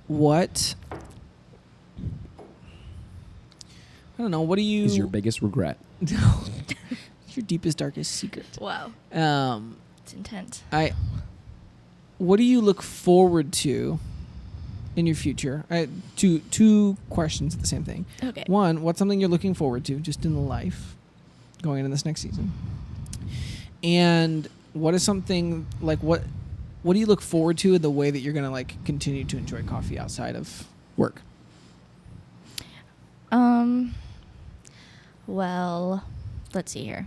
S3: What? I don't know. What do you?
S2: is your biggest regret?
S3: What's your deepest, darkest secret?
S1: wow, it's intense.
S3: What do you look forward to in your future? Two questions at the same thing.
S1: Okay.
S3: One, what's something you're looking forward to just in life going into this next season? And what is something like what do you look forward to in the way that you're gonna like continue to enjoy coffee outside of work?
S1: Well, let's see here.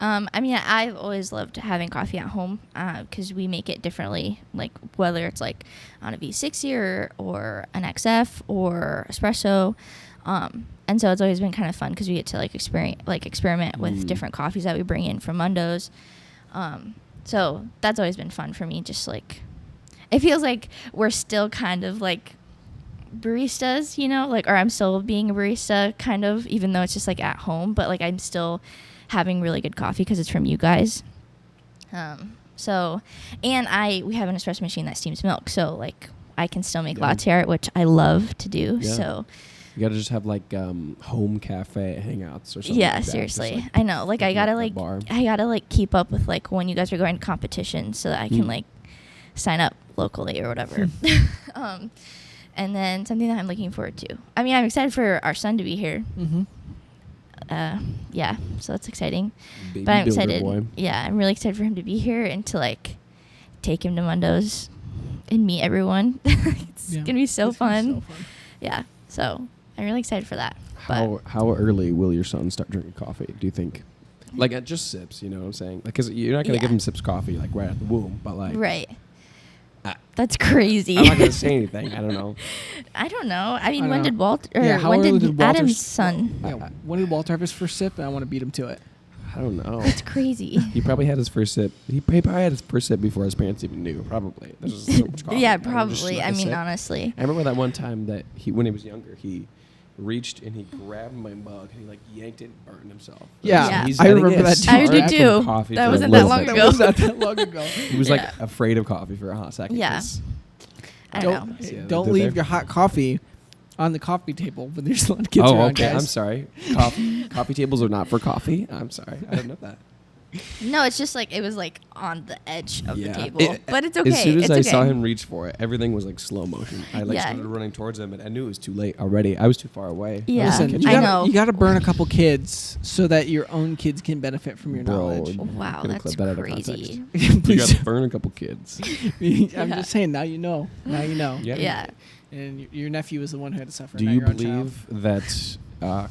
S1: I mean, I've always loved having coffee at home because we make it differently, like whether it's like on a V60 or an XF or espresso. And so it's always been kind of fun because we get to like experiment with different coffees that we bring in from Mundos. So that's always been fun for me. Just like, it feels like we're still kind of like baristas, you know, like, or I'm still being a barista kind of, even though it's just like at home, but like I'm still having really good coffee because it's from you guys. So, and we have an espresso machine that steams milk, so like I can still make latte art, which I love to do.
S2: Yeah.
S1: So
S2: You gotta just have like home cafe hangouts or something.
S1: yeah,
S2: like that.
S1: seriously,
S2: Just,
S1: I know. Like I gotta
S2: at the bar.
S1: keep up with like when you guys are going to competitions so that I can like sign up locally or whatever. And then something that I'm looking forward to. I mean, I'm excited for our son to be here.
S3: Mm-hmm.
S1: Yeah, so that's exciting.
S2: Baby
S1: But I'm
S2: builder
S1: excited.
S2: boy.
S1: Yeah, I'm really excited for him to be here and to like take him to Mundos and meet everyone. It's gonna be so fun. Yeah, so I'm really excited for that.
S2: How early will your son start drinking coffee? Do you think? Like at just sips, you know what I'm saying? Like, cause you're not gonna give him sips coffee like right at the womb, but like
S1: right. That's crazy.
S2: I'm not gonna say anything. I don't know.
S1: I don't know. I mean,
S3: I
S1: when
S3: don't
S1: did
S3: know.
S1: Walter? Or
S3: Yeah, how
S1: when
S3: early
S1: did
S3: did
S1: Adam's
S3: Walter's-
S1: son?
S3: Yeah, when did Walter have his first sip? And I want to beat him to it.
S2: I don't know.
S1: That's crazy.
S2: He probably had his first sip. He probably had his first sip before his parents even knew. Probably. There's just so much coffee.
S1: Yeah,
S2: I don't know, just
S1: probably.
S2: like
S1: I
S2: a
S1: mean,
S2: sip.
S1: honestly.
S2: I remember that one time that when he was younger, he reached and he grabbed my mug and he like yanked it and burned himself.
S3: Yeah,
S1: Yeah.
S2: He's
S3: I
S2: getting
S3: remember
S2: a
S3: that too.
S2: scar
S1: I do
S2: from
S1: too.
S2: coffee
S1: That
S2: for a
S1: wasn't
S2: little
S1: that long
S2: bit.
S1: ago.
S3: That was not that long ago.
S2: He was like
S1: Yeah.
S2: afraid of coffee for a hot second.
S1: Yeah.
S2: 'cause-
S1: I don't know.
S2: Yeah,
S3: Don't
S2: they're
S3: leave
S2: there.
S3: your hot coffee on the coffee table when there's a lot of kids
S2: Oh,
S3: around,
S2: okay.
S3: guys.
S2: I'm sorry. Coffee tables are not for coffee. I'm sorry. I didn't know that.
S1: No, it's just like it was like on the edge of
S2: Yeah.
S1: the table, but it's okay.
S2: As soon as
S1: it's
S2: I
S1: okay.
S2: saw him reach for it, everything was like slow motion. I like
S1: Yeah.
S2: started running towards him, and I knew it was too late already. I was too far away.
S1: Yeah.
S3: Listen,
S2: Catch
S3: you
S1: I
S3: gotta,
S1: know.
S3: you gotta burn a couple kids so that your own kids can benefit from your
S2: Bro,
S3: knowledge.
S1: Wow,
S2: Gonna
S1: that's
S2: clip that out of
S1: crazy.
S2: You
S3: Please.
S2: gotta burn a couple kids.
S3: I'm
S1: Yeah.
S3: just saying. Now you know. Now you know.
S2: Yeah.
S1: Yeah.
S3: And your nephew is the one who had to suffer.
S2: Do
S3: not
S2: you
S3: your own child.
S2: believe that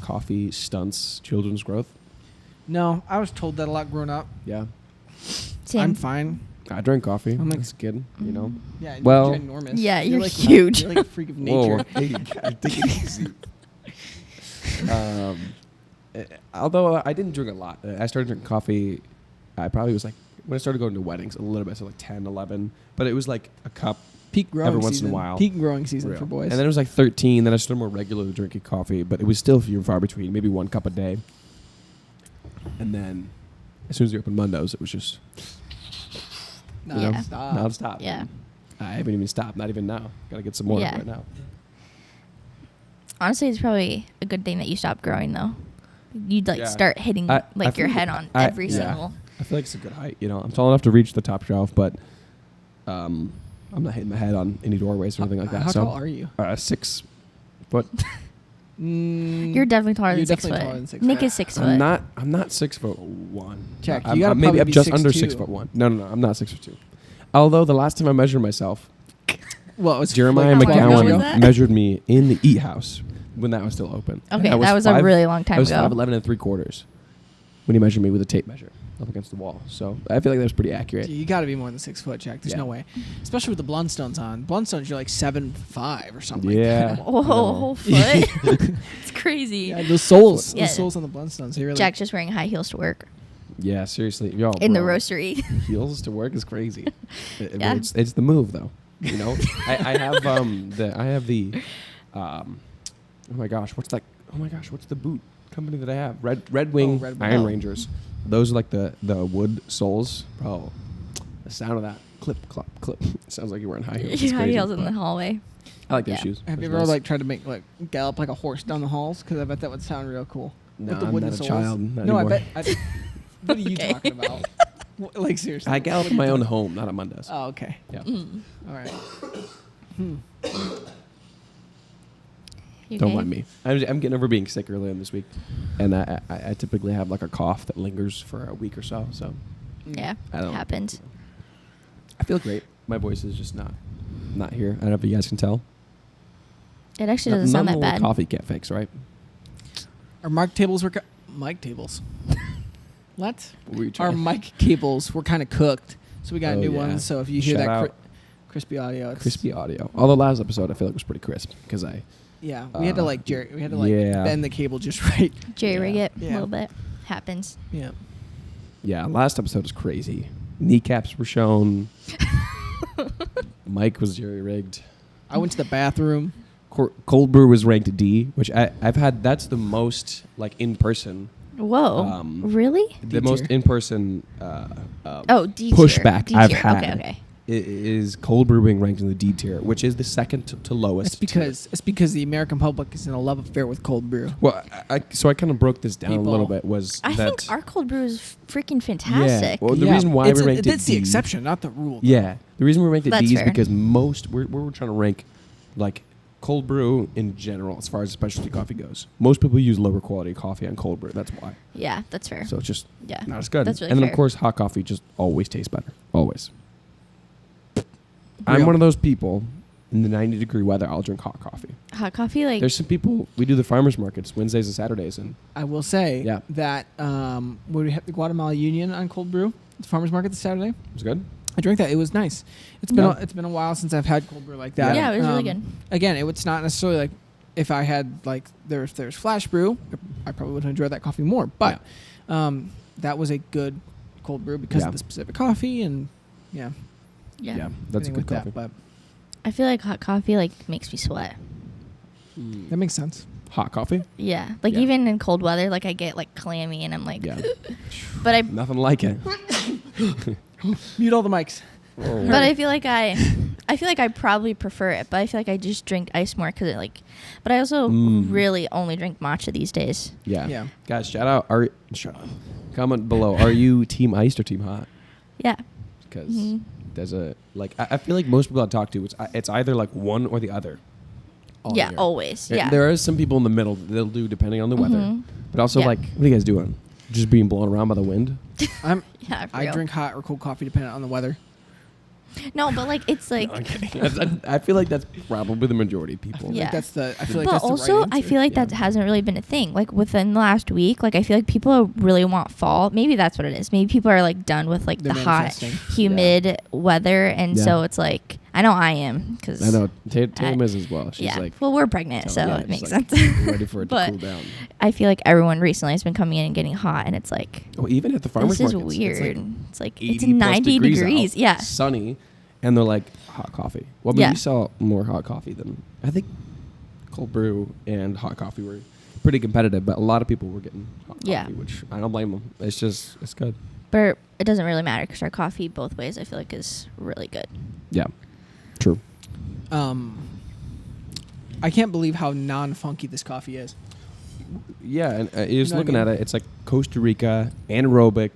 S2: coffee stunts children's growth?
S3: No, I was told that a lot growing up.
S2: Yeah.
S1: Same.
S3: I'm fine.
S2: I drank coffee.
S3: I'm like-
S2: as a kid, you know.
S3: Yeah.
S2: Well-
S3: you're ginormous.
S1: Yeah, you're
S3: like
S1: huge.
S3: You're like a freak of nature.
S2: Whoa, hey, God, take it easy. Although I didn't drink a lot. I started drinking coffee, I probably was like, when I started going to weddings, a little bit, so like 10, 11. But it was like a cup
S3: Peak growing
S2: every
S3: season.
S2: once in a while.
S3: Peak growing season
S2: real.
S3: for boys.
S2: And then it was like 13, then I started more regularly drinking coffee, but it was still few and far between, maybe 1 cup a day. And then as soon as you opened Mundos, it was just
S1: Yeah.
S2: non-stop.
S1: Yeah.
S2: I haven't even stopped, not even now. Gotta get some more
S1: Yeah.
S2: right now.
S1: Honestly, it's probably a good thing that you stopped growing, though. You'd like
S2: Yeah.
S1: start hitting
S2: I
S1: your
S2: feel
S1: head
S2: like
S1: on
S2: I-
S1: every
S2: yeah.
S1: single.
S2: I feel like it's a good height, you know. I'm tall enough to reach the top shelf, but I'm not hitting my head on any doorways or anything like that.
S3: How
S2: so,
S3: tall are you?
S2: 6 foot.
S1: You're definitely taller than 6 foot.
S3: Taller than 6
S1: Nick
S3: foot.
S1: is 6 foot.
S2: I'm not 6'1".
S3: Jack,
S2: I'm,
S3: you gotta
S2: maybe
S3: probably
S2: I'm
S3: be
S2: just under
S3: 6'2".
S2: 6'1". No, I'm not 6'2". Although the last time I measured myself,
S3: Well, it was
S2: Jeremiah
S1: How long ago was
S2: McGowan
S1: that?
S2: measured me in the Eat House when that was still open.
S1: Okay,
S2: And
S1: that was a really long time
S2: I was
S1: ago.
S2: 5'11" and 3/4 when he measured me with a tape measure up against the wall. So I feel like that was pretty accurate.
S3: You got to be more than 6 foot, Jack. There's
S2: Yeah.
S3: no way. Especially with the Blundstones on. Blundstones, you're like 7'5" or something.
S2: Yeah.
S3: Like
S1: Oh,
S2: I know.
S1: whole foot. It's crazy.
S3: that. Yeah, the soles.
S1: Yeah.
S3: The soles on the Blundstones. They really.
S1: Jack's just wearing high heels to work
S2: Yeah, seriously. Yo,
S1: in the
S2: bro,
S1: roastery.
S2: Heels to work is crazy.
S1: Yeah.
S2: It's the move though. You know, I have the oh my gosh, what's the boot company that I have? Red Wing
S3: Red Wing.
S2: Iron
S3: Oh.
S2: Rangers. Those are like the wood soles. Bro, the sound of that clip clop clip. It sounds like you're wearing high heels. It's
S1: High
S2: crazy,
S1: heels in the
S2: but
S1: hallway.
S2: I like those
S1: Yeah.
S2: shoes.
S3: Have you
S2: Those
S3: ever
S2: nice.
S3: like tried to make like gallop like a horse down the halls? Because I bet that would sound real cool.
S2: No,
S3: With the
S2: I'm
S3: wooden
S2: not a
S3: soles.
S2: child. Not
S3: No,
S2: anymore.
S3: I bet. What are you
S1: Okay.
S3: talking about? Like seriously.
S2: I gallop in my own home, not at Mundos.
S3: Oh, okay.
S2: Yeah.
S3: All right.
S1: You
S2: Don't
S1: okay?
S2: mind me. I'm getting over being sick earlier in this week, and I typically have like a cough that lingers for a week or so. So
S1: Yeah,
S2: I don't
S1: happens.
S2: I feel great. My voice is just not here. I don't know if you guys can tell.
S1: It actually doesn't sound that
S2: None of the
S1: bad.
S2: coffee can't fix, right?
S3: Our mic tables were mic tables. What?
S2: What were you
S3: Our
S2: trying-
S3: mic cables were kind of cooked, so we got
S2: Oh,
S3: new
S2: yeah.
S3: ones. So if you hear
S2: Shout
S3: that
S2: out.
S3: crispy audio, it's
S2: crispy audio. Although last episode I feel like was pretty crisp because I
S3: Yeah, we had to like we had to like
S2: yeah.
S3: bend the cable just right.
S1: Jerry rig
S2: Yeah.
S1: it a
S3: Yeah.
S1: little bit. Happens.
S3: Yeah.
S2: last episode was crazy. Kneecaps were shown. Mike was jerry rigged.
S3: I went to the bathroom.
S2: Cold brew was ranked D, which I've had. That's the most like in person.
S1: Whoa. Really?
S2: The
S3: D
S2: most
S3: tier.
S2: in person.
S1: Oh, D tier.
S2: Pushback
S1: D
S2: I've
S1: tier.
S2: had.
S1: Okay.
S2: Is cold brew being ranked in the D tier, which is the second to lowest.
S3: It's because the American public is in a love affair with cold brew.
S2: Well, so I kind of broke this down a little
S3: People.
S2: bit. Was
S1: I
S2: that
S1: think our cold brew is freaking fantastic.
S2: Yeah. Well, the reason why we ranked it
S3: That's the
S2: D-
S3: exception, not the rule.
S2: Yeah, the reason we ranked it
S1: That's
S2: D is
S1: fair.
S2: because we're trying to rank like cold brew in general as far as specialty coffee goes. Most people use lower quality coffee on cold brew. That's why.
S1: Yeah, that's fair.
S2: So it's just
S1: Yeah,
S2: not as good.
S1: that's really
S2: and then
S1: fair.
S2: of course hot coffee just always tastes better. Always. I'm
S3: Real.
S2: one of those people. In the 90-degree weather, I'll drink hot coffee.
S1: Hot coffee, like
S2: There's some people. We do the farmers markets Wednesdays and Saturdays, and
S3: I will say
S2: Yeah.
S3: that when we had the Guatemala Union on cold brew, the farmers market this Saturday,
S2: it's good.
S3: I drank that. It was nice. It's been a while since I've had cold brew like that.
S1: yeah, it was really good.
S3: Again, it's not necessarily like if I had like there's flash brew, I probably would enjoy that coffee more. But that was a good cold brew because
S2: Yeah.
S3: of the specific coffee and
S1: Yeah.
S2: That's a
S3: everything
S2: good
S3: with that,
S2: coffee.
S3: but
S1: I feel like hot coffee like makes me sweat.
S3: that makes sense.
S2: Hot coffee.
S1: Yeah, like
S2: Yeah.
S1: even in cold weather, like I get like clammy and I'm like,
S2: Yeah.
S1: but I
S2: Nothing like it.
S3: Mute all the mics.
S1: but I feel like I probably prefer it, but I feel like I just drink ice more because it like, but I also really only drink matcha these days.
S2: Yeah.
S3: Yeah.
S2: Guys, shout out. Comment below. Are you team iced or team hot?
S1: Yeah.
S2: Because there's a like I feel like most people I talk to it's either like one or the other. all
S1: Yeah,
S2: year.
S1: always.
S2: And
S1: Yeah.
S2: There are some people in the middle that they'll do depending on the weather.
S1: Mhm.
S2: But also
S1: Yeah.
S2: like, what are you guys doing? Just being blown around by the wind?
S1: Yeah, for
S3: I
S1: real.
S3: drink hot or cold coffee depending on the weather.
S1: No, but like it's like.
S2: No, I'm kidding. I feel like that's probably the majority of people.
S1: Yeah.
S3: I feel like
S1: But
S3: that's
S1: also,
S3: the right
S1: I
S3: answer.
S1: feel like
S2: Yeah.
S1: that hasn't really been a thing. Like within the last week, like I feel like people really want fall. Maybe that's what it is. Maybe people are like done with like
S3: They're
S1: the hot,
S3: manifesting.
S1: humid weather, and
S2: Yeah.
S1: so it's like I know I am because
S2: I know. Tatum is as well. She's
S1: yeah.
S2: like,
S1: Well, we're pregnant, so
S2: yeah,
S1: it makes
S2: she's like
S1: sense.
S2: ready for it to
S1: But
S2: cool down.
S1: I feel like everyone recently has been coming in and getting hot, and it's like
S2: Oh, even at the farmers
S1: this is
S2: markets,
S1: weird.
S2: It's like
S1: It's
S2: 80 plus
S1: 90 degrees.
S2: out,
S1: Yeah.
S2: sunny, and they're like hot coffee. Well, I mean,
S1: Yeah.
S2: we sell more hot coffee than I think. Cold brew and hot coffee were pretty competitive, but a lot of people were getting hot
S1: Yeah.
S2: coffee, which I don't blame them. It's good.
S1: But it doesn't really matter because our coffee both ways I feel like is really good.
S2: Yeah, true.
S3: I can't believe how non-funky this coffee is.
S2: Yeah, and just
S3: You know what I
S2: looking
S3: mean?
S2: at it, it's like Costa Rica, anaerobic.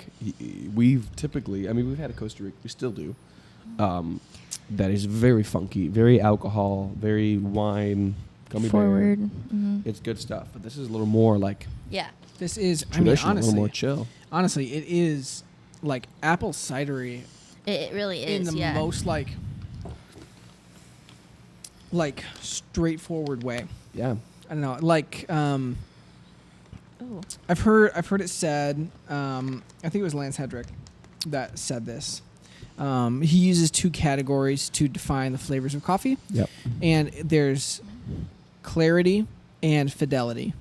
S2: We've typically, we've had a Costa Rica, we still do. that is very funky, very alcohol, very wine, gummy
S1: Forward.
S2: bear.
S1: Mm-hmm.
S2: It's good stuff, but this is a little more like
S1: Yeah.
S3: This is, I mean,
S2: traditional, a little more
S3: honestly,
S2: chill.
S3: it is like apple cidery
S1: It really
S3: in
S1: is.
S3: the
S1: Yeah.
S3: most like straightforward way.
S2: Yeah.
S3: I don't know, like
S1: Ooh.
S3: I've heard it said. I think it was Lance Hedrick that said this. He uses two categories to define the flavors of coffee.
S2: Yep.
S3: And there's clarity and fidelity.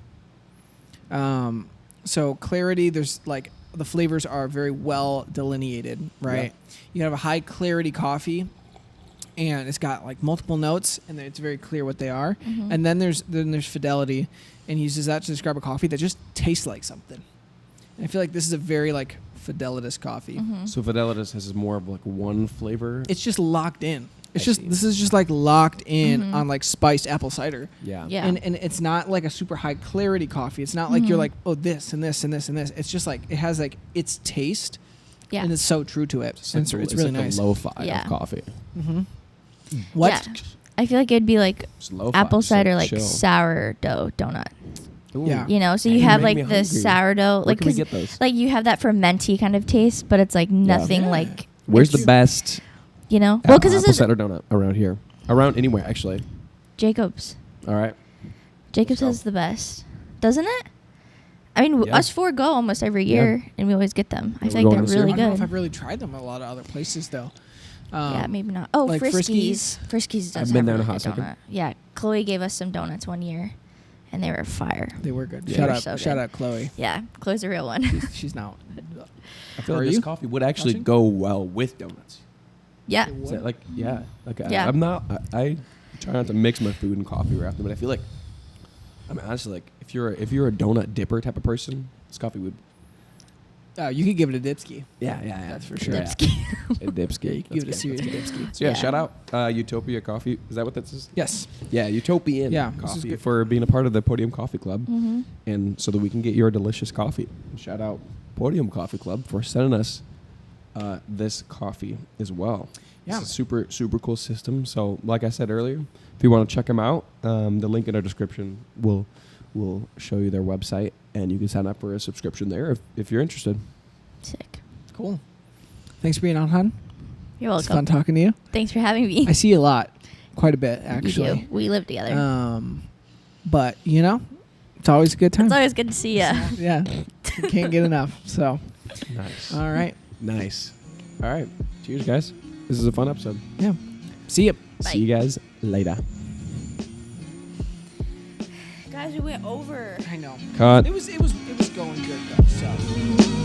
S3: So clarity, there's like the flavors are very well delineated, right?
S2: Yeah.
S3: You have a high clarity coffee, and it's got like multiple notes, and it's very clear what they are.
S1: Mhm.
S3: And then there's fidelity, and he uses that to describe a coffee that just tastes like something. And I feel like this is a very like Fidelitous coffee.
S1: Mhm.
S2: So Fidelitas has more of like one flavor.
S3: It's just locked in.
S2: I see.
S3: This is just like locked in
S1: Mhm.
S3: on like spiced apple cider.
S2: Yeah.
S1: Yeah.
S3: And it's not like a super high clarity coffee. It's not like you're
S1: Mhm.
S3: like, oh, this and this and this and this. It's just like it has like its taste,
S1: Yeah.
S3: and it's so true to it.
S2: It's,
S3: And
S2: like
S3: it's really
S2: like
S3: nice.
S2: the lo-fi
S1: Yeah.
S2: of coffee.
S3: Mm-hmm. What?
S1: Yeah. I feel like it'd be like
S2: It's lo-fi,
S1: apple
S2: just, like,
S1: cider, like
S2: chill.
S1: sourdough donut.
S2: Ooh.
S3: Yeah.
S1: You know, so
S2: Man,
S1: you
S2: you
S1: have
S2: make
S1: like
S2: me
S1: the
S2: hungry.
S1: sourdough,
S2: Where
S1: like
S2: can we
S1: 'cause,
S2: get those?
S1: like you have that fermenty kind of taste, but it's like nothing
S3: Yeah.
S1: like,
S2: Where's
S3: it's-
S2: the best
S1: you know. Well, because this
S2: apple
S1: is
S2: cider donut around here? Around anywhere, actually.
S1: Jacob's.
S2: All right.
S1: Jacob's
S2: So-
S1: has the best, doesn't it? I mean,
S2: Yeah.
S1: us four go almost every
S2: Yeah.
S1: year, and we always get them. I
S2: Yeah,
S1: feel
S2: we're
S1: like
S2: going
S1: they're
S2: this year.
S1: really
S3: I don't know
S1: good.
S3: if I've really tried them at a lot of other places though.
S1: Yeah, maybe not. Oh,
S3: like
S1: Friskies. Friskies does
S2: I've
S1: have
S2: been
S1: a
S2: there in a
S1: really
S2: hot
S1: good
S2: second.
S1: donut. Yeah, Chloe gave us some donuts one year, and they were fire.
S3: They were good.
S2: Yeah.
S3: Shout
S2: They
S1: were
S3: out,
S1: so
S3: shout
S1: good.
S3: out, Chloe.
S1: Yeah, Chloe's a real one.
S3: She's now.
S2: I feel
S3: Are
S2: like this
S3: you
S2: coffee would actually
S3: watching?
S2: go well with donuts.
S1: Yeah.
S2: Is that like yeah? Like
S1: Yeah.
S2: I'm not. I try not to mix my food and coffee very often, but I feel like I mean honestly, like if you're a donut dipper type of person, this coffee would.
S3: You could give it a dipski.
S2: Yeah,
S3: That's for sure.
S1: Dipski.
S2: A dipski.
S3: Yeah, you can give it a
S2: That's good,
S3: serious
S2: that's good.
S3: dipski.
S2: So yeah,
S1: Yeah.
S2: shout out Utopia Coffee. Is that what that is?
S3: Yes.
S2: Yeah, Utopian
S3: Yeah, this is
S2: Coffee
S3: good.
S2: for being a part of the Podium Coffee Club,
S1: Mm-hmm.
S2: and so that we can get your delicious coffee. Shout out Podium Coffee Club for sending us this coffee as well.
S3: Yeah.
S2: It's a super super cool system. So like I said earlier, if you want to check them out, the link in our description will show you their website, and you can sign up for a subscription there if you're interested.
S1: Sick.
S3: Cool. Thanks for being on, hon.
S1: You're
S3: It's fun
S1: welcome.
S3: talking to you.
S1: Thanks for having me.
S3: I see you a lot, quite a bit
S1: We
S3: actually.
S1: do. We live together.
S3: But you know, it's always a good time.
S1: It's always good to see you.
S3: Yeah, you can't get enough. So,
S2: Nice.
S3: all right,
S2: Nice. All right. Cheers, guys. This is a fun episode.
S3: yeah. See you.
S1: Bye.
S2: See you guys later.
S1: Guys, we went over.
S3: I know.
S2: Cut.
S3: It was going good though. So.